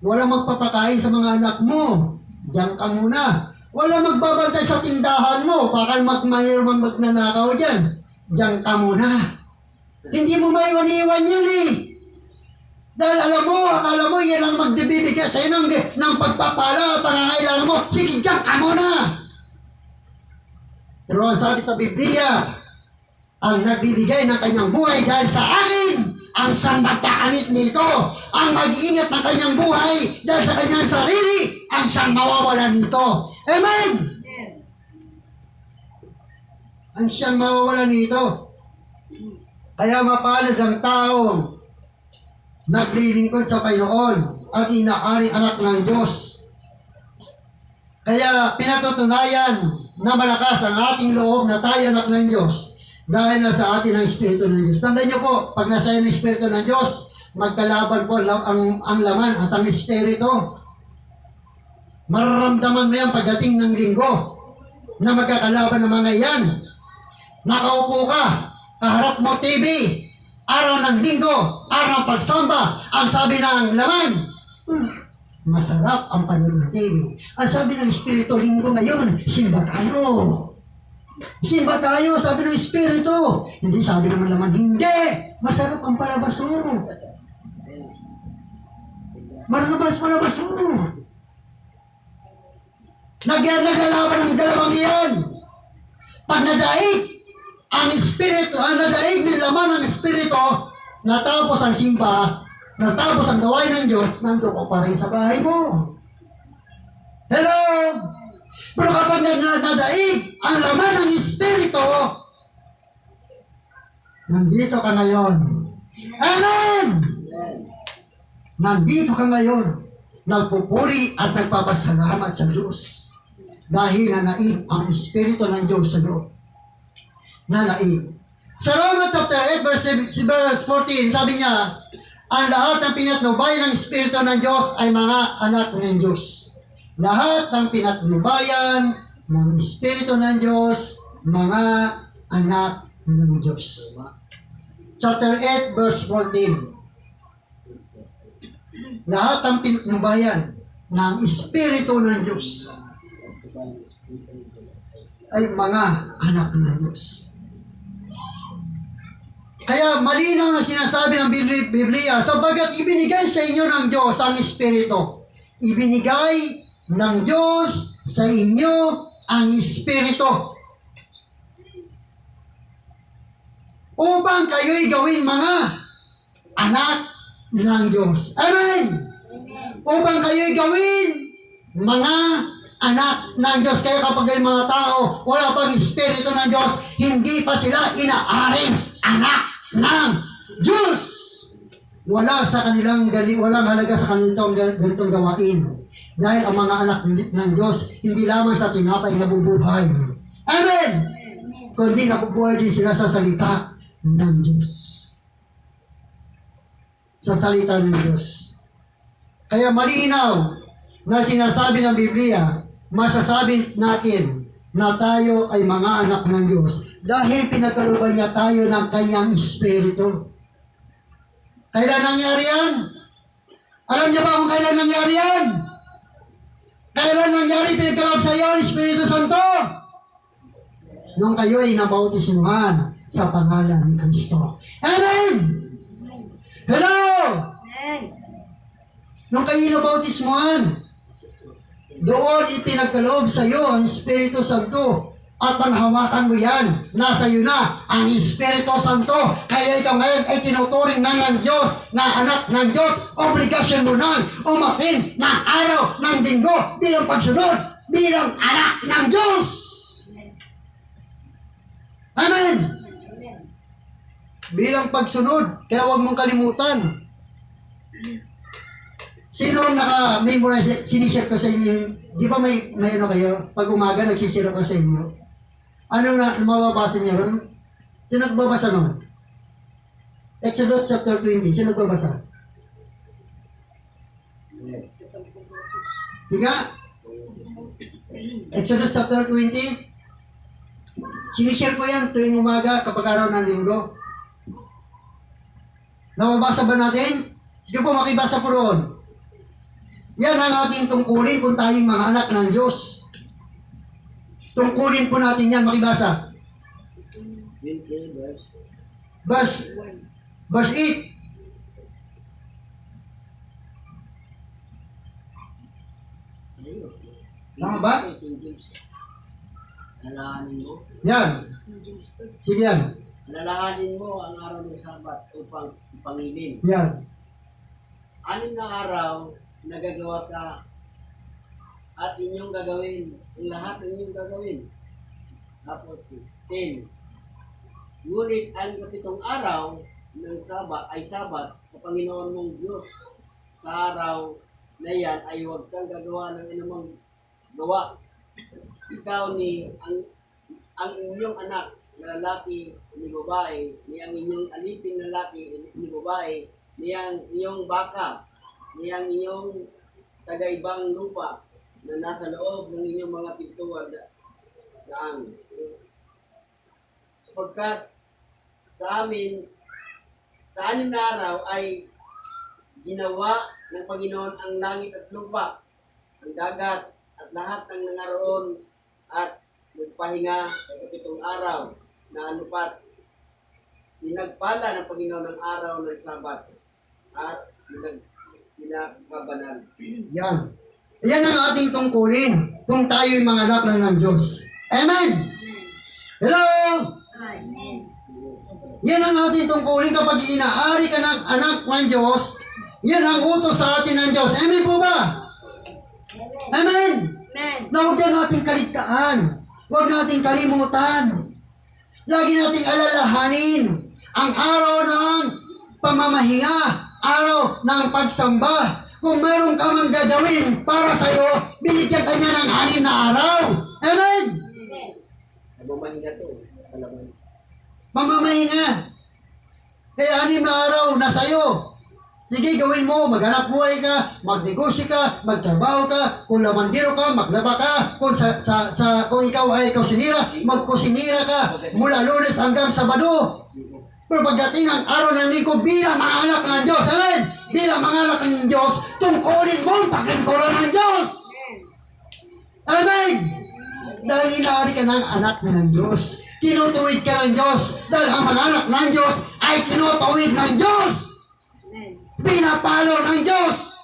Wala magpapakain sa mga anak mo. Diyan ka muna. Wala magbabantay sa tindahan mo. Baka mayroong magnanakaw dyan. Diyan ka muna. Hindi mo maiwan-iwan yun eh. Dahil akala mo, yan ang magdibibigay sa'yo ng pagpapala at pangangailangan mo. Sige, diyan ka muna. Pero ang sabi sa Biblia, ang nagbibigay ng kanyang buhay dahil sa akin, ang siyang magkakanit nito. Ang mag-iingat ng kanyang buhay dahil sa kanyang sarili, ang siyang mawawala nito. Amen! Ang siyang mawawala nito. Kaya mapalad ang taong naglilingkod sa Panginoon at inaaring anak ng Diyos. Kaya pinatutunayan na malakas ang ating loob na tayo anak ng Diyos dahil nasa atin ang Espiritu ng Diyos. Tandaan niyo po, pag nasa iyo ang Espiritu ng Diyos, magkalaban po ang laman at ang Espiritu. Mararamdaman mo yan pagdating ng linggo na magkakalaban ng mga yan. Nakaupo ka, kaharap mo TV, araw ng linggo, araw ng pagsamba, ang sabi ng laman, masarap ang panonood ng TV. Ang sabi ng Espiritu, linggo ngayon, simba tayo. Simba tayo, sabi ng Espiritu. Hindi sabi ng laman, hindi, masarap ang palabas mo. Palabas mo. Naglalaban ng dalawang iyan. Pag nadaig, ang Espiritu, ang nadaig ng laman ng Espiritu, natapos ang simba, natapos ang gawain ng Diyos, nandun ko pa rin sa bahay mo. Hello? Pero kapag nadaig ang laman ng Espiritu, nandito ka ngayon. Amen! Nandito ka ngayon, nagpupuri at nagpapasalamat sa Diyos. Dahil nanaig ang Espiritu ng Diyos sa Diyos. Nanaig. Sa Roma chapter 8 verse 14, sabi niya, ang lahat ng pinatnubayan ng Espiritu ng Diyos ay mga anak ng Diyos. Lahat ng pinatnubayan ng Espiritu ng Diyos, mga anak ng Diyos. Chapter 8 verse 14. Lahat ng pinatnubayan ng Espiritu ng Diyos ay mga anak ng Diyos. Kaya malinaw na sinasabi ng Biblia, sabagat ibinigay sa inyo ng Diyos ang Espiritu. Ibinigay ng Diyos sa inyo ang Espiritu. Upang kayo'y gawin mga anak ng Diyos. Amen! Upang kayo'y gawin mga anak ng Diyos. Kaya kapag yung mga tao wala pang Espiritu ng Diyos, hindi pa sila inaaring anak ng Diyos. Walang halaga sa kanilang ganitong gawain. Dahil ang mga anak ng Diyos, hindi lamang sa tinapay nabubuhay. Amen! Kundi nabubuhay din sila sa salita ng Diyos. Sa salita ng Diyos. Kaya malinaw na sinasabi ng Biblia, masasabi natin na tayo ay mga anak ng Diyos dahil pinagkalooban niya tayo ng kanyang Espiritu. Kailan nangyari yan? Alam niyo ba kung kailan nangyari yan? Kailan nangyari pinagkaloob sa iyo ang Espiritu Santo? Nung kayo ay nabautismuhan sa pangalan ni Kristo. Amen! Hello! Amen. Nung kayo nabautismuhan, doon ipinagkaloob sa iyo ang Espiritu Santo. At ang hawakan mo yan, nasa iyo na ang Espiritu Santo. Kaya ikaw ngayon ay tinuturing na ng Diyos, na anak ng Diyos. Obligasyon mo nang umatin ng araw ng linggo bilang pagsunod, bilang anak ng Diyos. Amen! Bilang pagsunod, kaya huwag mong kalimutan. Sino ang naka-memorize, sinishare ko sa inyo, di ba may ano kayo, pag umaga nagsishare ko sa inyo? Ano na mababasa niyo ron? Sino nagbabasa nun? Exodus chapter 20, sino nagbabasa? Sige. Exodus chapter 20. Sinishare ko yan tuwing umaga kapag araw ng linggo. Nababasa ba natin? Sige po, makibasa po roon. Yan ang ating tungkulin kung tayong mga anak ng Diyos. Tungkulin po natin yan, makibasa. Verse 8. Tama ba? Alalahanin mo. Yan. Sige yan. Alalahanin mo ang araw ng Sabat upang ipangilin. Yan. 6 na araw nagagawa ka at inyong gagawin ang lahat ng inyong gagawin. Tapos 10. Ngunit ang 7 araw ng Sabat ay Sabat sa Panginoon mong Diyos. Sa araw na yan ay huwag kang gagawa ng anumang gawa. Ikaw ni ang inyong anak na lalaki ni babae, ni ang inyong alipin na lalaki ni babae, ni ang iyong baka, ni ang inyong tagaibang lupa na nasa loob ng inyong mga pintuan daang. Sapagkat sa amin, sa 6 na araw ay ginawa ng Panginoon ang langit at lupa, ang dagat, at lahat ng nangaroon at nagpahinga sa 7 araw na anupat. Pinagpala ng Panginoon ang araw ng Sabat at pinakabanal. Yan. Yan ang ating tungkulin kung tayo'y mga anak na ng Diyos. Amen! Hello! Amen. Yan ang ating tungkulin kapag inaari ka ng anak ng Diyos. Yan ang utos sa atin ng Diyos. Amen po ba? Amen! Amen. Na huwag na nating kaligtaan. Huwag nating kalimutan. Lagi nating alalahanin ang araw ng pamamahinga, araw ng pagsamba. Kung mayroon ka mang gagawin para sa'yo, binigyan ka niya ng 6 na araw. Amen! Namamahinga to. Salamat. Pamamahinga. Kaya 6 na araw na sa'yo. Sige, gawin mo, maghanap buhay ka, magnegosyo ka, magtrabaho ka, kung lamandiro ka, maglaba ka, kung ikaw ay kusinira, magkusinira ka, mula Lunes hanggang Sabado. Pero pagdating ang araw ng linggo, bilang mga anak ng Diyos, amen? Bilang mga anak ng Diyos, tungkulin mo ang paglingkuran ng Diyos. Amen? Dahil inaari ka ng anak ng Diyos, tinutuwid ka ng Diyos, dahil ang mga anak ng Diyos ay tinutuwid ng Diyos. Amen. Pinapalo ng Diyos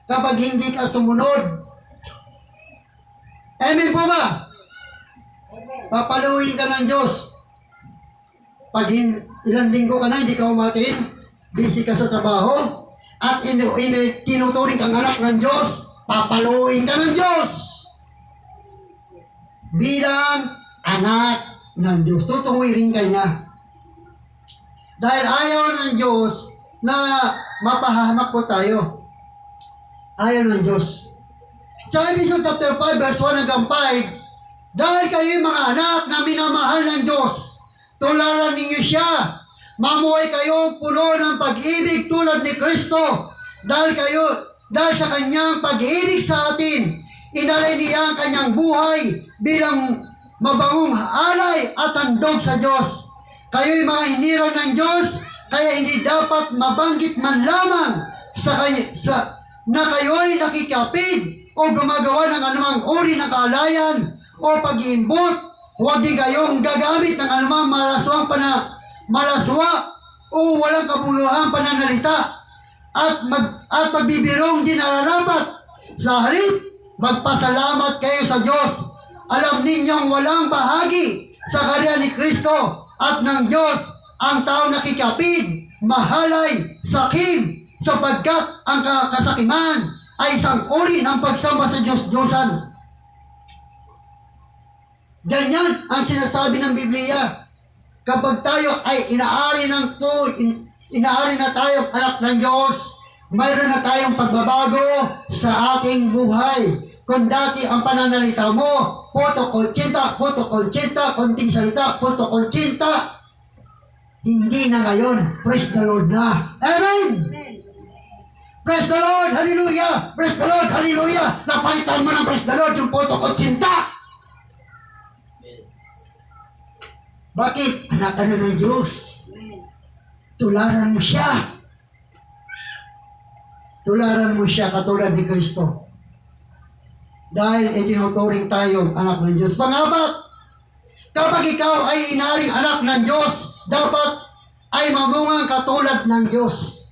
kapag hindi ka sumunod. Amen po ba? Papaluin ka ng Diyos. Pag ilang linggo ka na, hindi ka umatin, busy ka sa trabaho, at tinuturing kang anak ng Diyos, papaluin ka ng Diyos. Bilang anak ng Diyos. Tutuwirin ka niya. Dahil ayaw ng Diyos na mapahamak po tayo. Ayaw ng Diyos. Sa Ephesians chapter 5, verse 1 hanggang 5, dahil kayo'y mga anak na minamahal ng Diyos, tularan ninyo siya. Mamuhay kayo puno ng pag-ibig tulad ni Kristo. Dahil sa kanyang pag-ibig sa atin, inalay niya ang kanyang buhay bilang mabangong alay at handog sa Diyos. Kayo'y mga hinira ng Diyos, kaya hindi dapat mabanggit man lamang na kayo'y nakikapid o gumagawa ng anumang uri ng kaalayan o pag-iimbot. Huwag din kayong gagamit ng anumang malaswa o walang kabuluhang pananalita at magbibirong di nararapat. Sa halip, magpasalamat kayo sa Diyos. Alam ninyong walang bahagi sa karya ni Kristo at ng Diyos ang taong nakikapid, mahalay, sakim, sapagkat ang kasakiman ay isang uri ng pagsamba sa Diyos-Diyosan. Ganyan ang sinasabi ng Biblia. Kapag tayo ay inaari na tayong anak ng Diyos, mayroon na tayong pagbabago sa ating buhay. Kung dati ang pananalita mo, puto konsyenta, konting salita, puto konsyenta, hindi na ngayon. Praise the Lord na. Amen! Amen. Praise the Lord! Hallelujah! Praise the Lord! Hallelujah! Napalitan mo ng praise the Lord yung puto konsyenta. Bakit? Anak ka na ng Diyos. Tularan mo siya. Tularan mo siya katulad ni Kristo. Dahil itinuturing tayong anak ng Diyos. Pangapat, kapag ikaw ay inaring anak ng Diyos, dapat ay mamungang katulad ng Diyos.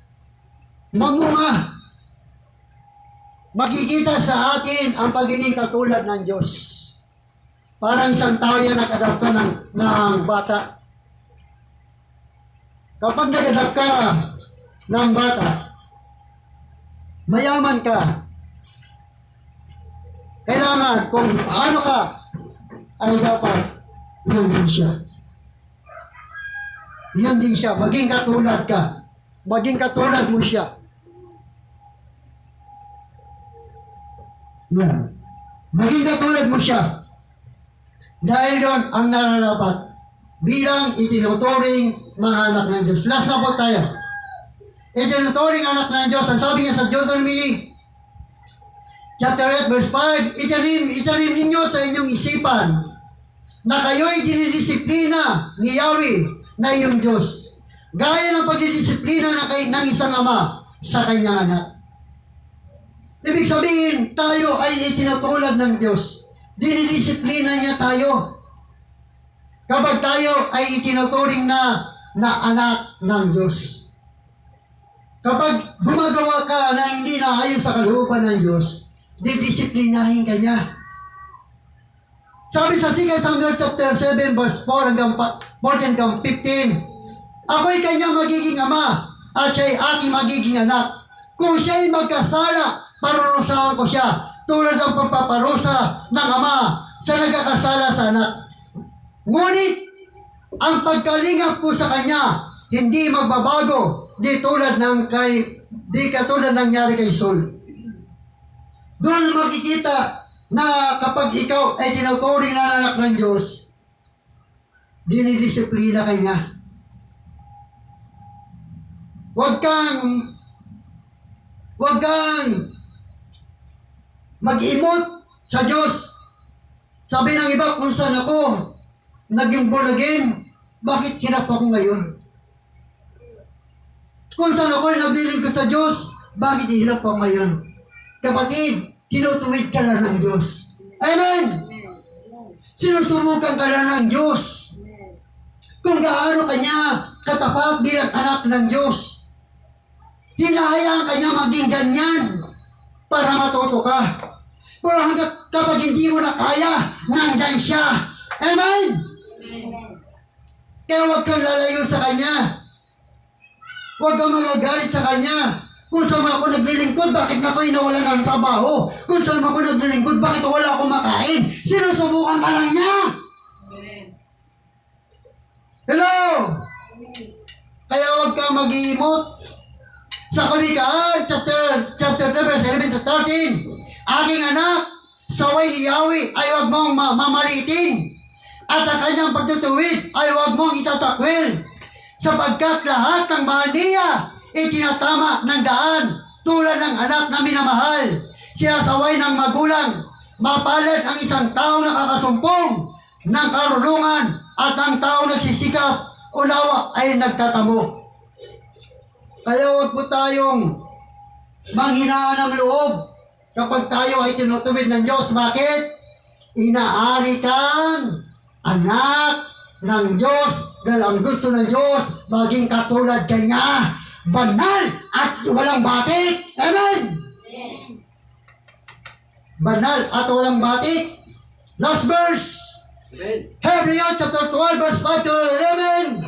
Mamunga. Makikita sa atin ang pagiging katulad ng Diyos. Parang isang tao yan nag-adapt ka ng bata. Kapag nag-adapt ka ng bata, mayaman ka, kailangan kung ano ka, ay dapat yan din siya. Yan din siya. Maging katulad ka. Maging katulad mo siya. Yan. Maging katulad mo siya. Dahil yon ang nararapat bilang itinuturing mga anak ng Diyos. Last na po tayo. Itinuturing anak ng Diyos. Ang sabi niya sa Deuteronomy chapter 8 verse 5, itanim ninyo sa inyong isipan na kayo'y dinidisiplina ni Yahweh na iyong Diyos. Gaya ng pagdidisiplina ng isang ama sa kanyang anak. Ibig sabihin, tayo ay itinutulad ng Diyos. Dinidisiplina niya tayo. Kapag tayo ay itinuturing na anak ng Diyos. Kapag gumagawa ka na hindi na ayon sa kalooban ng Diyos, didisiplinahin ka niya. Sabi sa 2 Samuel chapter 7 verse 4 hanggang 14 hanggang 15, ako'y kanyang magiging ama at siya'y aking magiging anak. Kung siya'y magkasala, parurusahan ko siya tulad ng pagpaparusa ng ama sa nagkakasala sa anak. Ngunit, ang pagkalingap ko sa kanya, hindi magbabago, di katulad nangyari kay Saul. Doon makikita na kapag ikaw ay tinuturing na anak ng Diyos, dinidisiplina ka niya. Huwag kang mag-imot sa Diyos. Sabi ng iba, kung saan ako naging born again, bakit hirap ako ngayon? Kung saan ako naglilingkod sa Diyos, bakit hirap ako ngayon? Kapatid, tinutuwid ka lang ng Diyos. Amen! Sinusubukan ka lang ng Diyos. Kung gaano kanya katapat bilang anak ng Diyos. Hinahayaan kanya maging ganyan para matuto ka. Pero hanggat kapag hindi mo na kaya, nandyan siya. Amen? Kaya huwag kang lalayo sa Kanya. Huwag kang magagalit sa Kanya. Kung saan ako naglilingkod, bakit ako'y nawalan ng trabaho? Kung saan ako naglilingkod, bakit wala akong makain? Sinusubukan ka lang niya. Hello? Kaya huwag kang mag-iimot. Sa Kalikaan, chapter 2, verse 11 to 13, Aking anak, saway ni Yahweh ay huwag mong mamalitin. At ang kanyang pagtutuwid ay huwag mong itatakwil. Sapagkat lahat ng mahal niya, itinatama ng daan tulad ng anak na minamahal. Sinasaway ng magulang, mapalad ang isang tao na kakasumpong ng karunungan at ang tao nagsisikap, unawa ay nagtatamo. Kaya huwag po tayong manghinaan ng loob kapag tayo ay tinutuwid ng Diyos. Bakit? Inaari kang anak ng Diyos dahil ang gusto ng Diyos maging katulad kanya, banal at walang batik. Amen! Banal at walang batik. Last verse. Amen. Hebrews chapter 12 verse 5 to 11.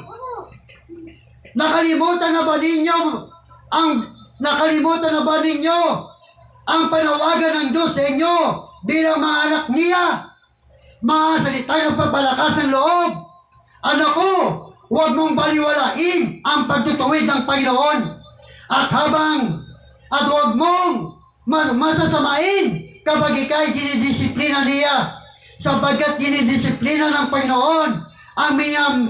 Nakalimutan na ba ninyo ang panawagan ng Diyos sa inyo bilang mga anak niya? Mga salita ng pagpalakas ng loob. Anak ko, huwag mong baliwalain ang pagtutuwid ng Panginoon. At huwag mong masasamain kapag ikay dinidisiplina niya. Sapagkat dinidisiplina ng Panginoon ang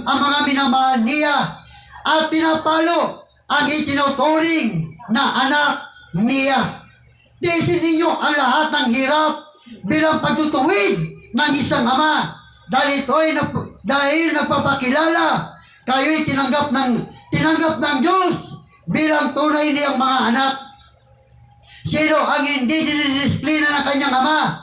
mga minamahal niya at pinapalo ang itinuturing na anak niya. Tiisin ninyo ang lahat ng hirap bilang pagtutuwid ng isang ama dahil nagpapakilala kayo'y tinanggap ng Diyos bilang tunay niyang mga anak. Sino ang hindi dinidisiplina ng kanyang ama?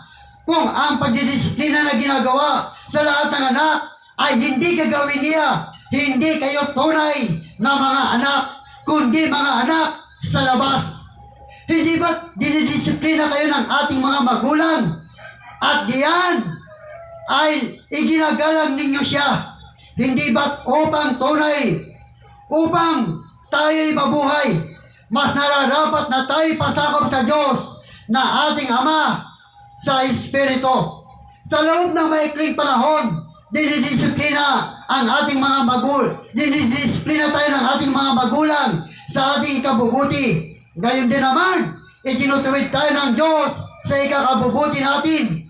Kung ang pagdidisiplina na ginagawa sa lahat ng anak ay hindi gagawin niya, hindi kayo tunay na mga anak, kundi mga anak sa labas. Hindi ba dinidisiplina kayo ng ating mga magulang? At diyan ay iginagalang ninyo siya. Hindi ba't upang tayo'y mabuhay, mas nararapat na tayo'y pasakop sa Diyos na ating Ama sa Espiritu. Sa loob ng maikling panahon, dinidisiplina ang ating mga dinidisiplina tayo ng ating mga magulang sa ating ikabubuti. Gayon din naman, itinutuwid tayo ng Diyos sa ikakabubuti natin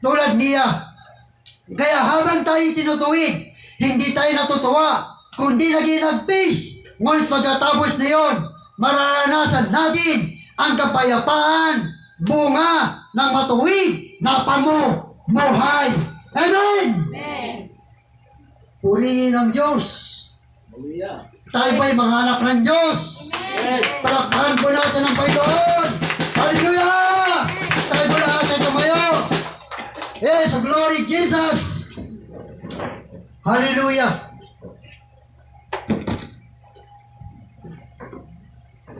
tulad niya. Kaya habang tayo tinutuwid, hindi tayo natutuwa, kundi naginagpis. Ngunit pagkatapos na yon, mararanasan natin ang kapayapaan, bunga ng matuwid na pamumuhay. Amen! Purihin ang Diyos. Hallelujah. Tayo ba'y mga anak ng Diyos? Amen. Palakpakan po natin ang Panginoon. Hallelujah! Tayo po lahat ay tumayo. Yes, glory Jesus! Hallelujah!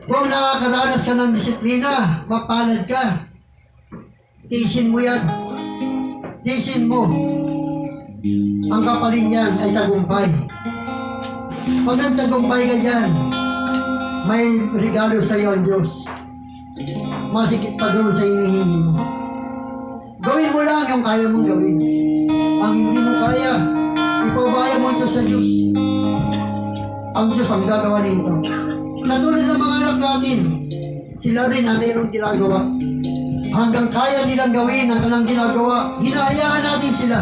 Kung nakakaranas ka ng disiplina, mapalad ka. Tiisin mo yan. Tiisin mo. Ang kapaling yan ay tagumpay. Pag nagtagumpay ka dyan, may regalo sa iyo ang Diyos. Masikit pa doon sa hinihingi mo. Gawin mo lang yung kaya mong gawin. Ang hindi mo kaya, ipabaya mo ito sa Diyos. Ang Diyos ang gagawa nito. Katulad ng mga anak natin, sila rin ang mayroong ginagawa. Hanggang kaya nilang gawin ang kanilang ginagawa, hinahayaan natin sila.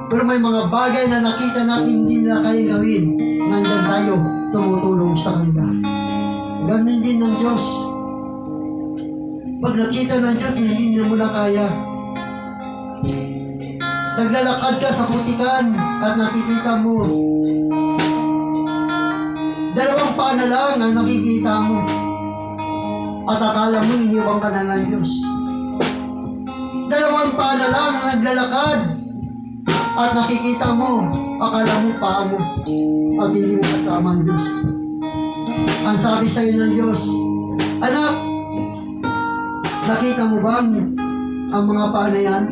Pero may mga bagay na nakita natin hindi nila kayang gawin. Nandyan tayo, tumutulong sa kanila. Ganun din ng Diyos. Pag nakita ng Diyos, hindi niya mo na kaya. Naglalakad ka sa putikan at nakikita mo. Dalawang paa na lang ang nakikita mo. At akala mo, iniwang ka na ng Diyos. Dalawang paa na lang ang naglalakad. At nakikita mo, akala mo paa mo. At hindi mo kasama ang Diyos. Ang sabi sa iyo ng Diyos, anak, nakita mo ba ang mga paa na yan?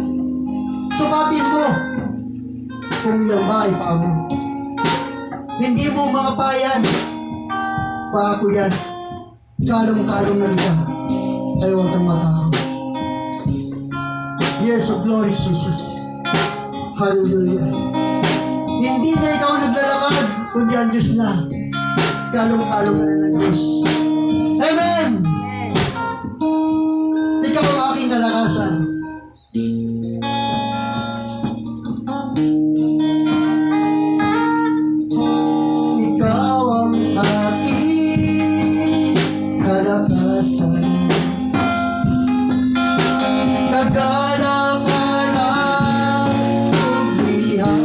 Sukatin mo kung yan ba ay paa mo. Hindi mo mga paa yan. Paa ko yan. Kalong-kalong na riyan. Kaya huwag kang matakot. Yes, of glory, Jesus. Hallelujah. Hindi na ikaw naglalakad, kundi ang Diyos na. Kalong-kalong na ng Diyos. Amen! ikaw ang aking kalakasan. Ikaw ang aking kalakasan. Kagalakan uglihan.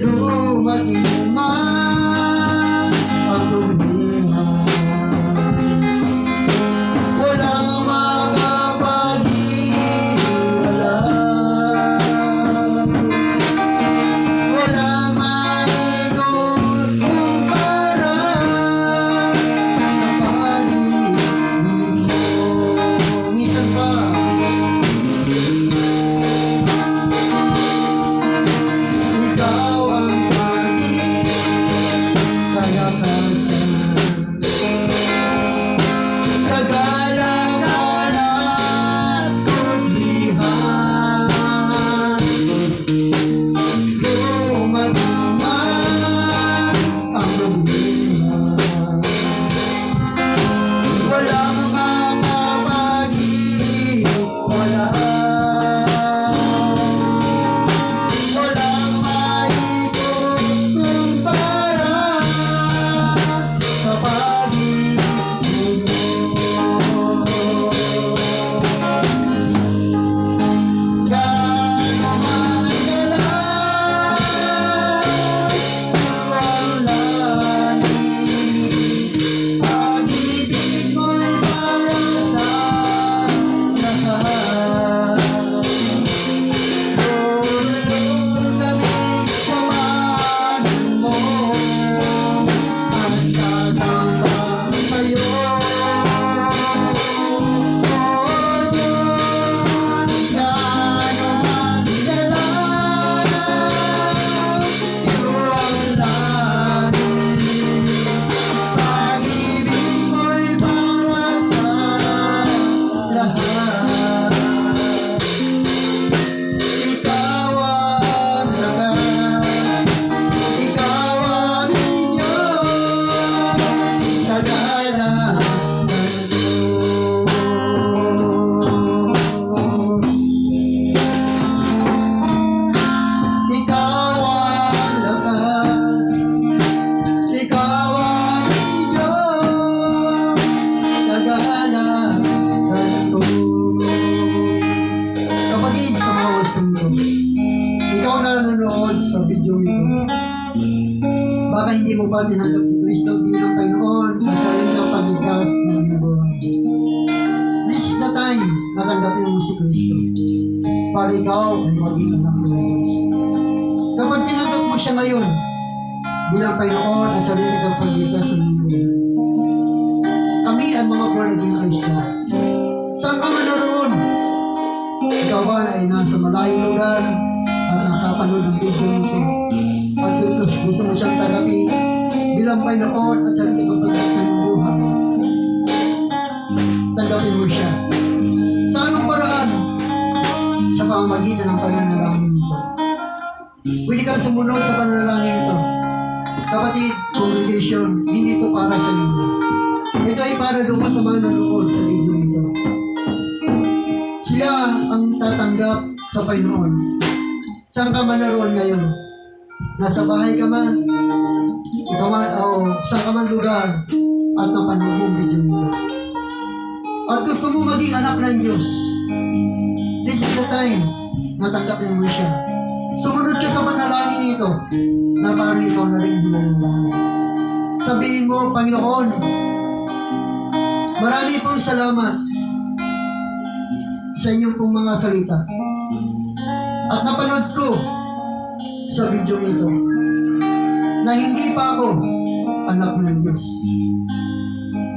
Dumating man ang uglihan. Walang makapaghiwalay. Walang maikukumpara sa paligid mo. Minsan pa, ikaw ang aking kalakasan. Kagalakan at kulihan. Dumating man ang problema. Walang makapaghiwalay. Walang maikukumpara sa pag-ibig mo. Gaano man kalas ang langit, pag-ibig mo'y para sa lahat. Lord, kami samahan mo at sasamba sa'yo. O Diyos, gaano man kalas ang langit, pag-ibig mo'y para sa lahat. Ikaw ang lakas, ikaw ang Diyos, kagalakan ko. Ikaw ang lakas, ikaw ang Diyos, kagalakan ko. Kapatid, sa mga wasto nito, ikaw na nanonood sa video ito, baka hindi mo pa tinanggap si Kristo bilang Panginoon at sarili ang pagligtas ng iyong buhay. This is the time na tanggapin mo si Kristo para ikaw ay maging anak ng Diyos. Kapag tinanggap mo siya ngayon bilang Panginoon at sarili ang pagligtas ng iyong buhay, kami ang mga naging Kristo. Saan ka man naroon? Ikaw ba ay nasa malayong lugar at nakapanood ng video nito? At gusto mo siyang tanggapin bilang Panginoon at sarili ang pagligtas ng iyong buhay, tanggapin mo siya. Sa anong paraan? Sa pamamagitan ng pananalangin ito. Pwede kang sumunod sa pananalangin ito. Kapatid, congregation, hindi ito para sa inyo. Ito ay para doon sa mga nanonood sa video nito. Sila ang tatanggap sa Panginoon. Saan ka man naroon ngayon? Nasa bahay ka man, ikaw man, o saan ka man lugar at napanood mo ang video nito. At gusto mo maging anak ng Diyos, this is the time na tanggapin mo siya. Sumunod ka sa panalangin ito na parang ikaw na rin binanalangin. Sabihin mo, Panginoon, marami pong salamat sa inyong pong mga salita. At napanood ko sa video nito na hindi pa ako anak ng Diyos.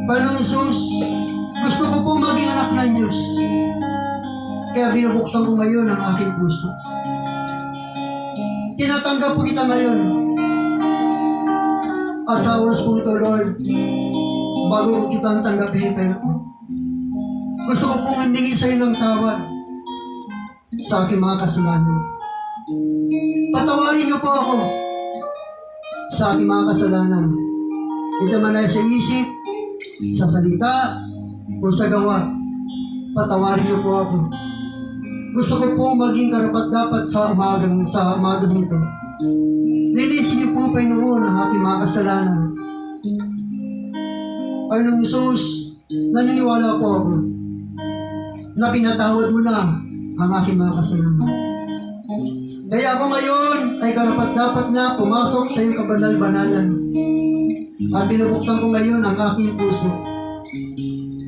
Panginoon Jesus, gusto ko pong maging anak ng Diyos. Kaya binubuksan ko ngayon ang aking puso. Tinatanggap ko kita ngayon. At sa oras po ito, Lord, bago ko kitang tanggapin, Panginoon, gusto ko pong humingi sa iyo ng tawad sa aking mga kasalanan. Patawarin niyo po ako sa aking mga kasalanan. Ito man ay sa isip, sa salita, o sa gawa, patawarin niyo po ako. Gusto ko po maging karapat-dapat sa umagang ito. Linisin niyo po, Panginoon, ang aking mga kasalanan. Panginoong Isus, naniniwala po ako na pinatawad mo na ang aking mga kasalanan. Kaya ako ngayon ay karapat-dapat na pumasok sa iyong kabanal-banalan. At binubuksan ko ngayon ang aking puso.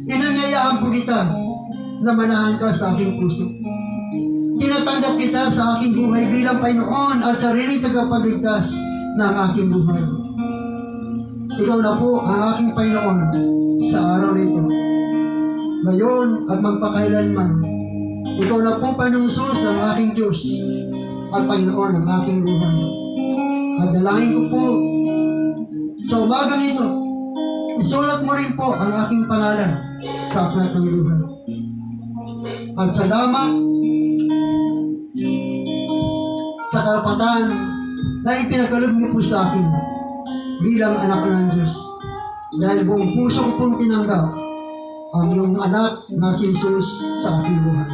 Inanyayaan po kita na manahan ka sa aking puso. Tinatanggap kita sa aking buhay bilang Panginoon at sariling tagapagligtas ng aking buhay. Ikaw na po ang aking Panginoon sa araw na ito. Ngayon at magpakailanman, ikaw na po, Panginoong Sus, ang aking Diyos at Panginoon ang aking buhay. At dalangin ko po sa umagang ito, isulat mo rin po ang aking pangalan sa aklat ng buhay. At salamat sa karapatan na ipinagkaloob mo po sa akin bilang anak ng Diyos. Dahil buong puso ko pong tinanggap ang iyong anak na si Jesus sa aking buhay.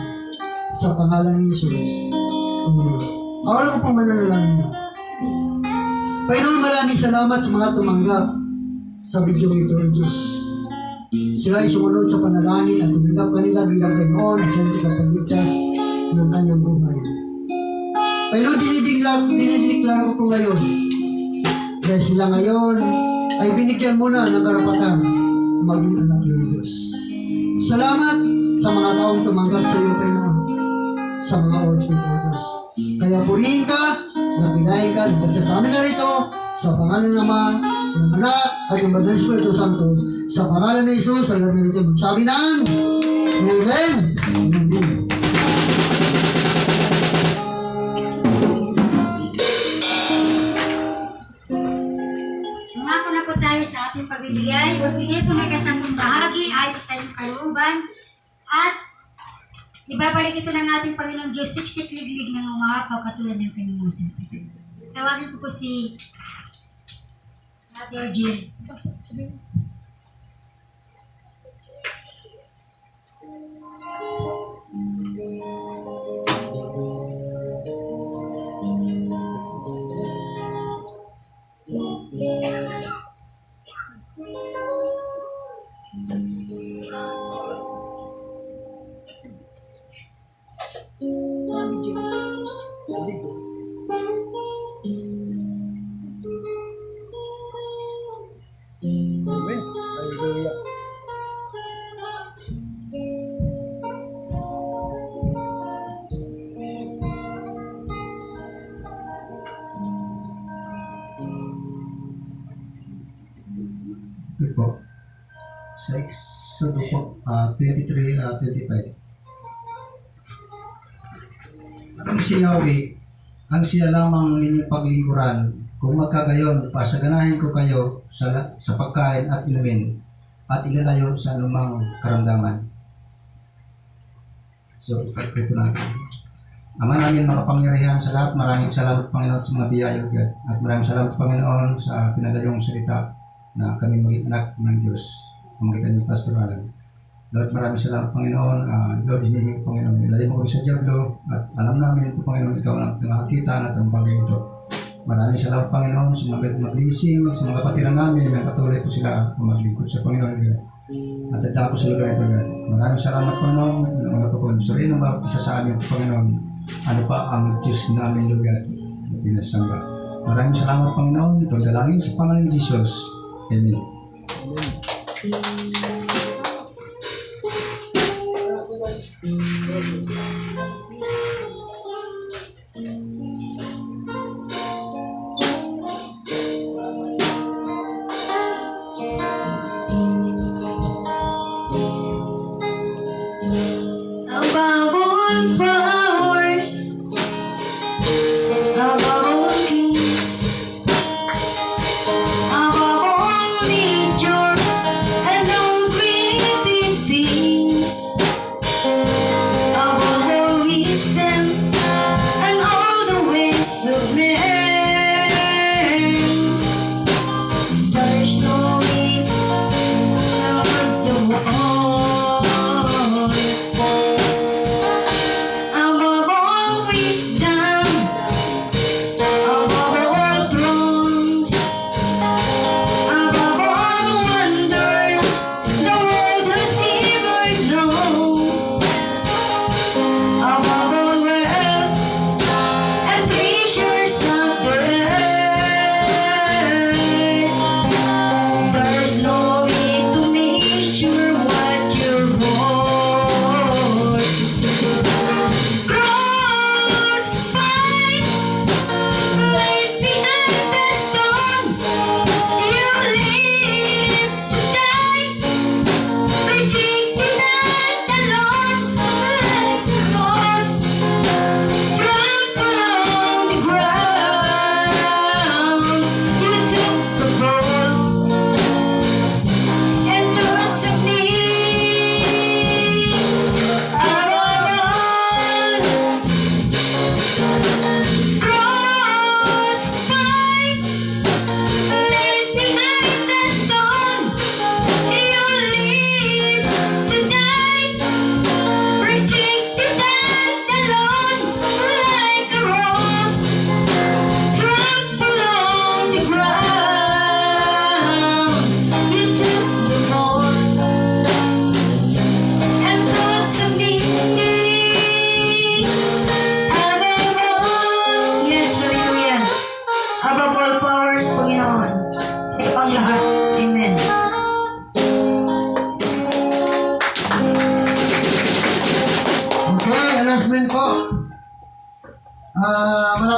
Sa pangalan ni Jesus. Amen. Awal ko pong mananalangin. Panginoon, maraming salamat sa mga tumanggap sa video ito ng Diyos. Sila ay sumunod sa panalangin at tinanggap kanila bilang Panginoon at siyang tagapagligtas ng kanyang buhay. Panginoon, dinideklara ko po ngayon dahil sila ngayon ay binigyan mo na ng karapatan maging anak ng Diyos. Salamat sa mga taong tumanggap sa iyo, Panginoon, sa mga oras ng Diyos. Kaya purihin ka, napilahin ka, sa amin na rito, sa pangalan ng Ama, ng Anak, at ng Banal Espiritu Santo, sa pangalan ni Jesus, sa lahat ng ito, magsabi ng Amen! Amen! Umako na po tayo sa ating pagbibigay. Pagbigay po may kasamang bahagi ayon sa iyong kalooban at ibabalik ito ng ating Panginoong Diyos siksik-liglig ng umakaw katulad ng kanyang mga salita. Tawagin ko po si Ate Orgil. Ito po. Sa Exodo po, 23-25. Ang siyawi, ang siya lamang ninyong paglingkuran, kung magkagayon, pasaganahin ko kayo sa pagkain at inumin, at ilalayo sa anumang karamdaman. So, ito natin. Ama namin makapangyarihan sa lahat, maraming salamat Panginoon sa mga biyaya, at maraming salamat Panginoon sa pinadayong salita na kami maging anak ng Diyos, pamagitan ni Pastor Alan. Lord, maraming salamat Panginoon. Lord, hinihingi ko Panginoon, ilalim mo kami sa Diablo, at alam namin po Panginoon, ikaw ang nakakita na itong bagay ito. Maraming salamat Panginoon sa mga mag-leasing, sa mga kapatiran namin, na patuloy po sila maglingkod sa Panginoon. At tatapos sa lugar ito. Maraming salamat Panginoon. Una po po, sa rin ang bawat isa sa amin po Panginoon. Ano pa ang Diyos namin lugar na pinasamba. Maraming salamat Panginoon. Itong dalangin sa pangalan ni Jesus. Amen. Above all powers, above all kings, above all nature and all created things, above all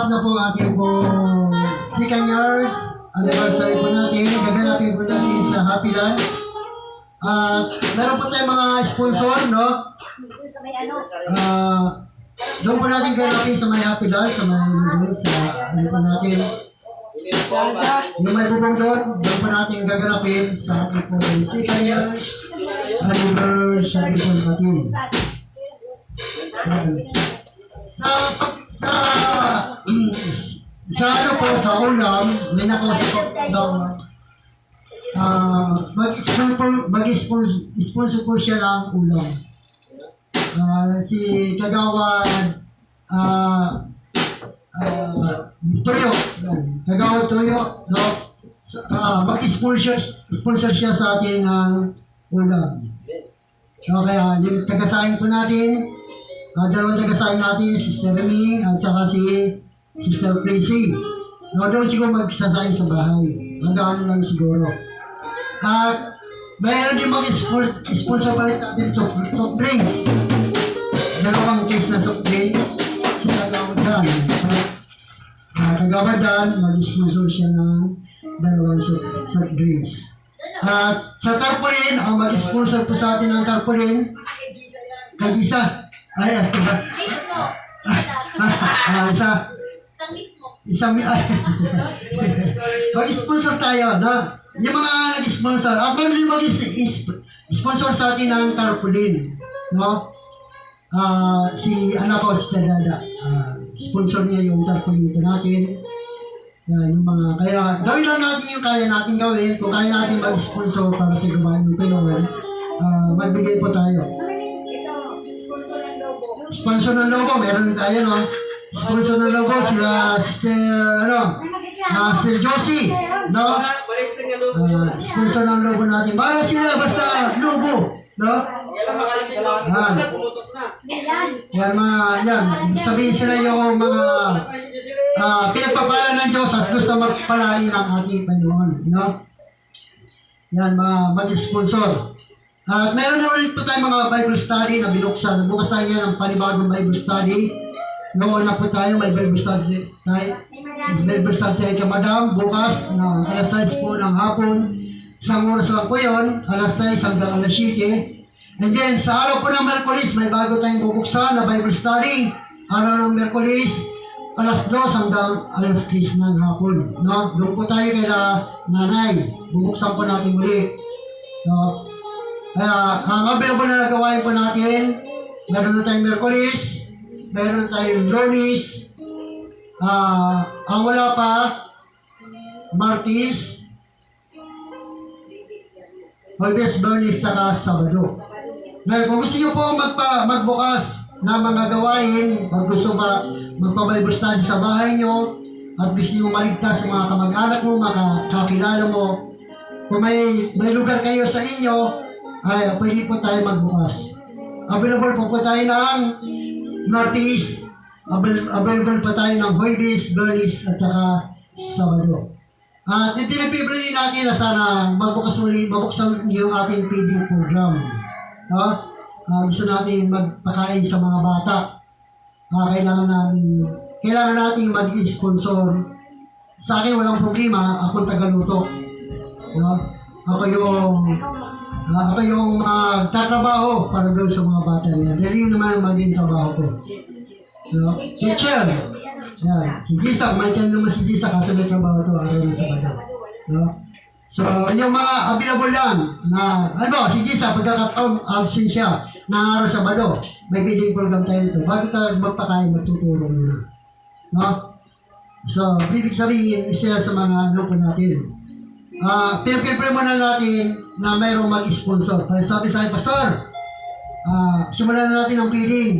natatap na po ang ating po second years anniversary po natin. Gaganapin po natin sa Happy Land. At meron po tayong mga sponsor, no? Doon po natin gaganapin sa may Happy Land, sa may sa ano po natin. Yung may bubong doon po natin gaganapin sa ating po second years anniversary po natin. Sa ano po, sa ulam, may nakausap daw mag-sponsor po siya ng ulam. Si Kagawad Toyo. Kagawad Toyo, no? Mag-sponsor siya sa ating ulam. So kaya yung tagasahin po natin, dalawang tagasahin natin, Sister Remy at saka si Sister Tracy. No, doon siguro magsasahin sa bahay. Hanggang lang siguro. At mayroon din mag-sponsor pa rin sa atin soft drinks. Dalawang case na soft drinks. Si Kagawadan. Kagawadan, mag-sponsor siya ng dalawang soft drinks. At sa tarpaulin, ang mag-sponsor po sa atin ng tarpaulin, kay Gisa. Ay, isang mag-sponsor tayo, no? Yung mga nag-sponsor, at meron din mag-sponsor sa atin ng tarpaulin, no? Si anak ko, si Dada, sponsor niya yung tarpaulin po natin. Yan, yung mga, kaya gawin lang natin yung kaya natin gawin. Kung kaya natin mag-sponsor para sa gawain ng Pinoy, magbigay po tayo. Sponsor ng logo, meron tayo, no? Sponsor ng logo, sila Sister, Sister Josie, no? Sponsor ng logo natin. Para sila, basta logo, no? Yan, sabihin sila yung mga pinagpapala ng Diyos at gusto magpalain ng ating Panginoon, no? Yan, mag-sponsor. At meron na ulit po tayong mga Bible study na binuksan. Bukas tayo ngayon ng panibagong Bible study. Noon na po tayo, may Bible study tayo. Bible study tayo kay Madam. Bukas, na alas 6 po ng hapon. Isang oras lang po yun. Alas 6 hanggang alas 7. And then, sa araw po ng Merkulis, may bago tayong bubuksan na Bible study. Araw ng Merkulis, alas 2 hanggang alas 3 ng hapon. No? Doon po tayo kay nanay. Bubuksan po natin muli. No? Ang available na nagawain po natin, meron na tayong Merkulis, meron na tayong Lunes, ang wala pa, Martes, Huwebes, Biyernes, saka Sabado. Ngayon, kung gusto nyo po magbukas na mga gawain, pag gusto ba magpa-Bible study sa bahay nyo, at gusto nyo maligtas sa mga kamag-anak mo, mga kakilala mo, kung may lugar kayo sa inyo, ay pwede po tayo magbukas. Available po tayo ng Martes, available pa tayo ng Huwebes, Biyernes, at saka Sabado. At ipinagpipili natin na sana mabuksan yung ating feeding program. No? Gusto natin magpakain sa mga bata. Kailangan natin mag-sponsor. Sa akin walang problema, akong tagaluto. No? Ako yung tatrabaho para doon sa mga bata niya. Dahil yun naman ang maging trabaho ko. No? Teacher. Yan. Si Gisa, may time naman si Gisa kasi may trabaho ito araw ng Sabado. No? So, yung mga available lang na, si Gisa, pagkakataon, absent siya na araw Sabado, may feeding program tayo nito. Bago tayo magpakain, magtuturo muna. No? So, bibig sabihin, isa sa mga po natin. Pinag-prepare muna natin na mayroong mag-sponsor. Kaya sabi sa akin, Pastor, simulan na natin ang feeding.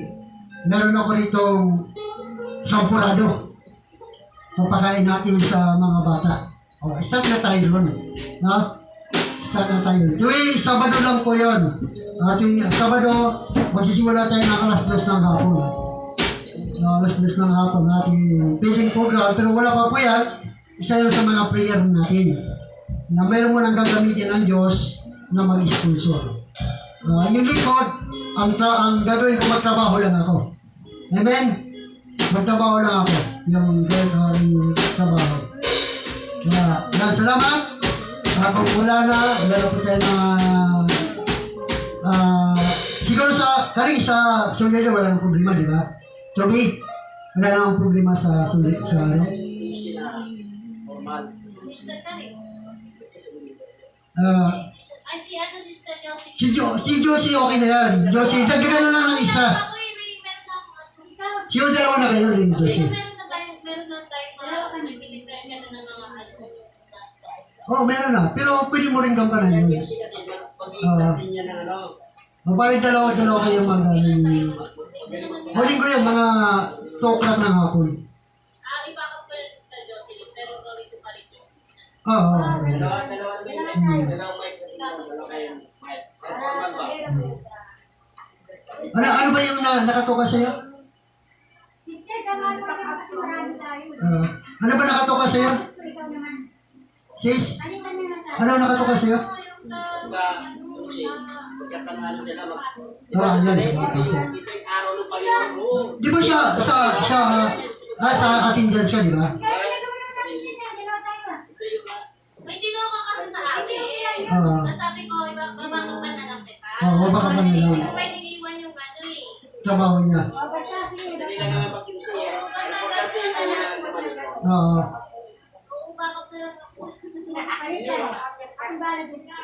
Meron ako ritong sampurado. Papakain natin sa mga bata. Start na tayo doon. No? Start na tayo. Tuwing Sabado lang po yun. Tuwing Sabado, magsisimula tayo ng alas 2 ng hapon. Alas 2 ng hapon natin feeding program. Pero wala pa po yan. Isa yun sa mga prayer natin. Na mayroon mo nang gagamitin ng Diyos na mag-sponsor. Yung likod, ang gagawin ko, magtrabaho lang ako. Amen? Magtrabaho lang ako. yung yung trabaho. Kaya, salamat. Kung wala na po tayo na siguro karing sa sulit wala nang problema, di ba? Toby, wala nang problema sa sulit sa ano? Sila, formal. Ay, si ano, Sister Josie. Si Josie okay na yan. Josie, dagdagan na lang ng isa. Ako, may meron na ako. Sino dalawa na kayo rin, Josie? Meron na tayo mga nag-deliver ka na ng mga ano. Oo, meron na. Pero pwede mo rin gampanan yun. Kasi pag-iitan din niya ng ano. Mabalik dalawa kayo huling ko yung mga 2 o'clock ng hapon. Ipakap ko yung Sister Josie, pero gawin ko pa rin yun. Oo. Dalawang mic. Dalawang mic. Dalawa kayong mic. Formal ba? Ano ba yung nakatoka sa'yo? Sister, sama naman ako kasi marami tayo. Ano ba nakatoka sa'yo? Gusto ikaw naman. Sis? Halika naman tayo. Ano nakatoka sa'yo? Pagkatanalan nila Yan. Ito yung araw ng Panginoon. Di ba siya sa attendance ka, di ba? Guys, nagawin naman natin yun na. Dalawa tayo ah. May tinawag ka kasi sa akin. Nasabi ko, baba ka pa na lang kita. Baba ka pa na lang. Hindi ko pwede iwan yung ano eh. Trabaho niya. Basta sige. Dali lang naman pag-iusap. Importante yung kailangan naman ito. Oo. Bakit na lang ako? Palit tayo. Ang balag din siya.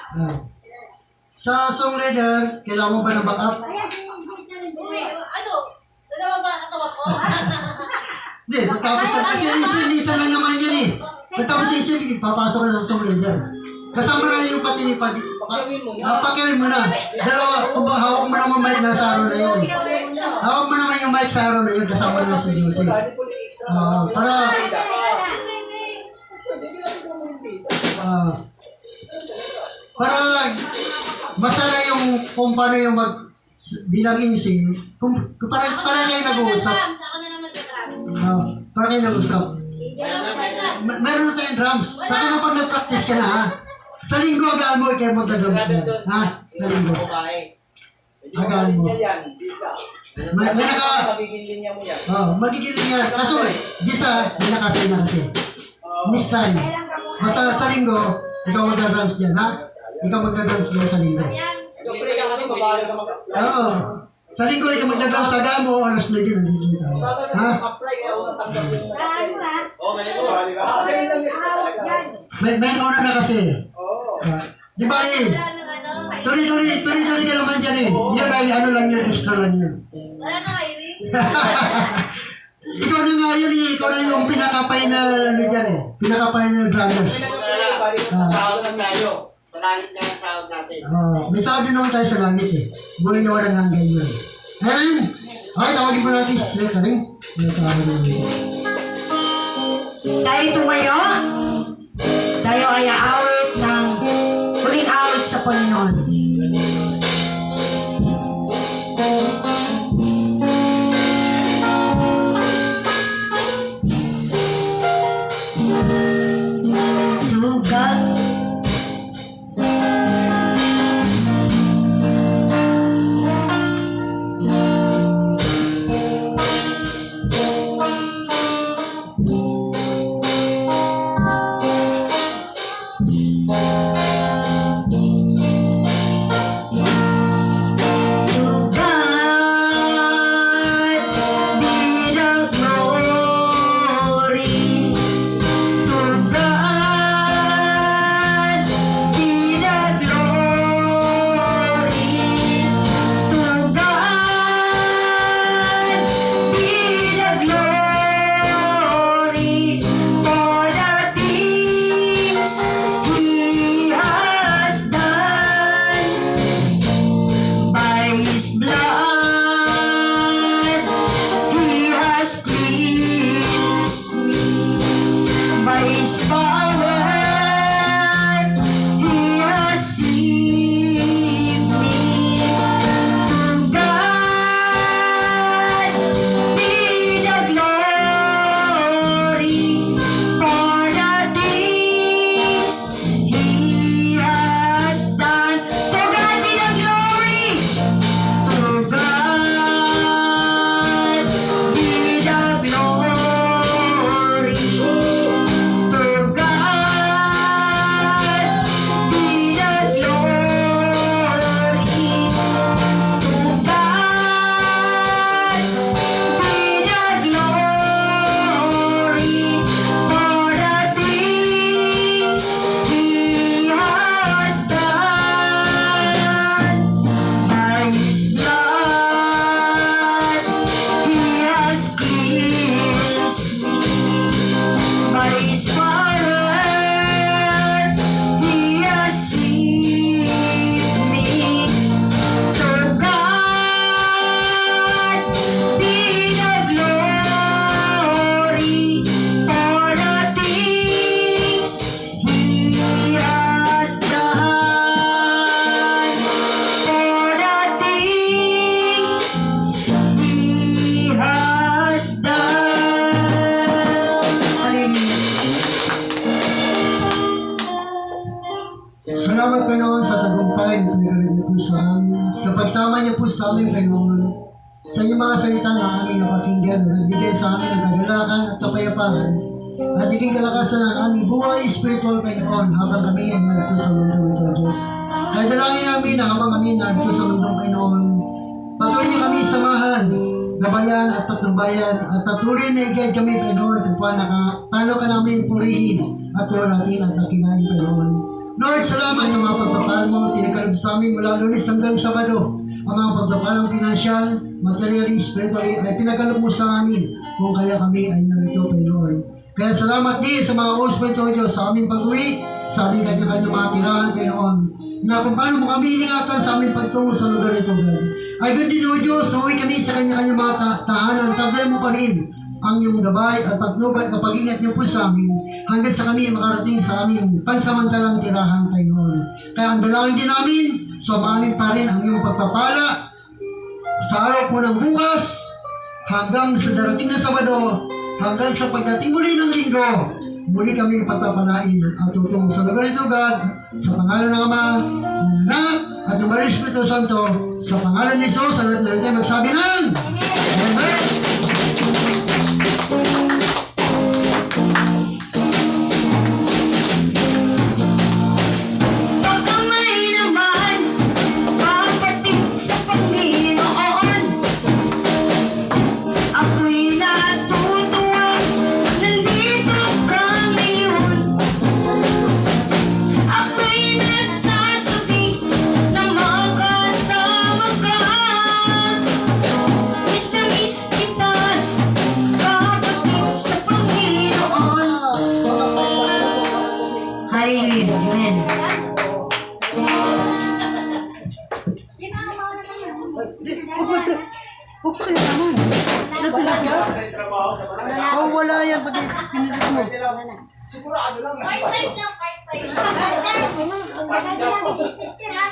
Sa song leader, kailangan mo ba ng backup? Kaya si Jason din. Uy, ano? Dalawa ba katawa ko? Hindi, pagtapos kasi isa lang naman yan eh. Pagtapos isip, papasok na sa song leader. Kasama na yung pati pakirin mo na. Dalawa, kung ba hawak mo naman mic na sa araw na yun. Hawak mo naman yung mic sa araw na yun, kasama na si Josie. Para masara yung kung paano yung bilang MC, para kayo nag-uusap. Ako na naman drums. Para kayo nag-uusap. Meron na tayong drums. Sa kanya pag nag-practice ka na ha. Sa linggo agaan mo kayo magda-drums na. Ha? Sa linggo. Agaan mo. May Magiging linya mo yan. magiging niya. Kaso, Gisa, may nakasay na kasi. Next time. Basta sa linggo, ikaw magda-drums dyan ha. Ikaw magda-drums dyan sa linggo. Pwede ka kasi mabalo ka Oo. Sa linggo, ikaw magda-drums sa gamo, alas na yun. Ha? apply kaya ako natanggap yung Ano ba? Oo, ganito. Di ba? Hawak dyan. May una na kasi. Di ba rin? Tuloy ka naman dyan eh. Yan ay ano lang yun, extra lang yun. Wala na kayo eh. Ikaw na nga yun eh. Ikaw na yung pinaka-final ano dyan eh. Pinaka-final drummers. Sahod lang tayo. Sa langit na ang sahod natin. May sahod din naman tayo sa langit eh. Buling na walang hanggang yun. Ayan! Okay, tawagin mo natin si Sir Karing. May sahod namin. Tayo tumayo. Tayo ay aawit ng huling awit sa Panginoon. To God. salamat Panginoon sa tagumpay na pinagaling niyo po sa amin. Sa pagsama niyo po sa amin, Panginoon. Sa inyong mga salita na aming napakinggan, nagbigay sa amin ng kagalakan at kapayapaan. At higing kalakasan ng aming buhay, spiritual Panginoon, habang kami ay narito sa mundo ito, Diyos. Kaya dalangin namin na habang kami narito sa mundo, Panginoon, patuloy niyo kami samahan, gabayan at tatlong bayan, at patuloy na i-guide kami, Panginoon, kung paano ka namin purihin at tuwa natin ang kakinain, Panginoon. Lord, salamat sa mga pagpapala mo, pinagkalab sa amin mula Lunes hanggang Sabado. Ang mga pagpapalang pinansyal, materially, spiritually, ay pinagkalab mo sa amin kung kaya kami ay narito, Panginoon. Kaya salamat din sa mga Holy Spirit o Diyos sa aming pag-uwi, sa aming kanya-kanya mga tirahan, Panginoon. Na kung paano mo kami iningatan sa aming pagtungo sa lugar ito, God. Ay good din, O Diyos, uwi kami sa kanya-kanya mga tahanan, taglay mo pa rin ang iyong gabay at patnubay at pag-ingat niyo po sa amin hanggang sa kami makarating sa aming pansamantalang tirahan, Panginoon. Kaya ang dalangin din namin, sumamin pa rin ang iyong pagpapala sa araw po ng bukas hanggang sa darating na Sabado, hanggang sa pagdating muli ng Linggo. Muli kami pagpapalain at tutulong sa lugar ito, God, sa pangalan ng Ama, ng Anak, at ng Espiritu Santo, sa pangalan ni Jesus, sa lahat na rin tayo magsabi ng Amen. Pagkamay naman, kapatid sa Panginoon, ako'y natutuwa, nandito ka ngayon. Ako'y nagsasabi na makasama ka. Miss na miss kita, kapatid sa Panginoon. Hallelujah. Amen. Huwag pa kayo naman. Nagpilagya? Oh, wala yan. Pag pinilis mo. Part-time lang, part-time. Ang ganda lang, sister, ha?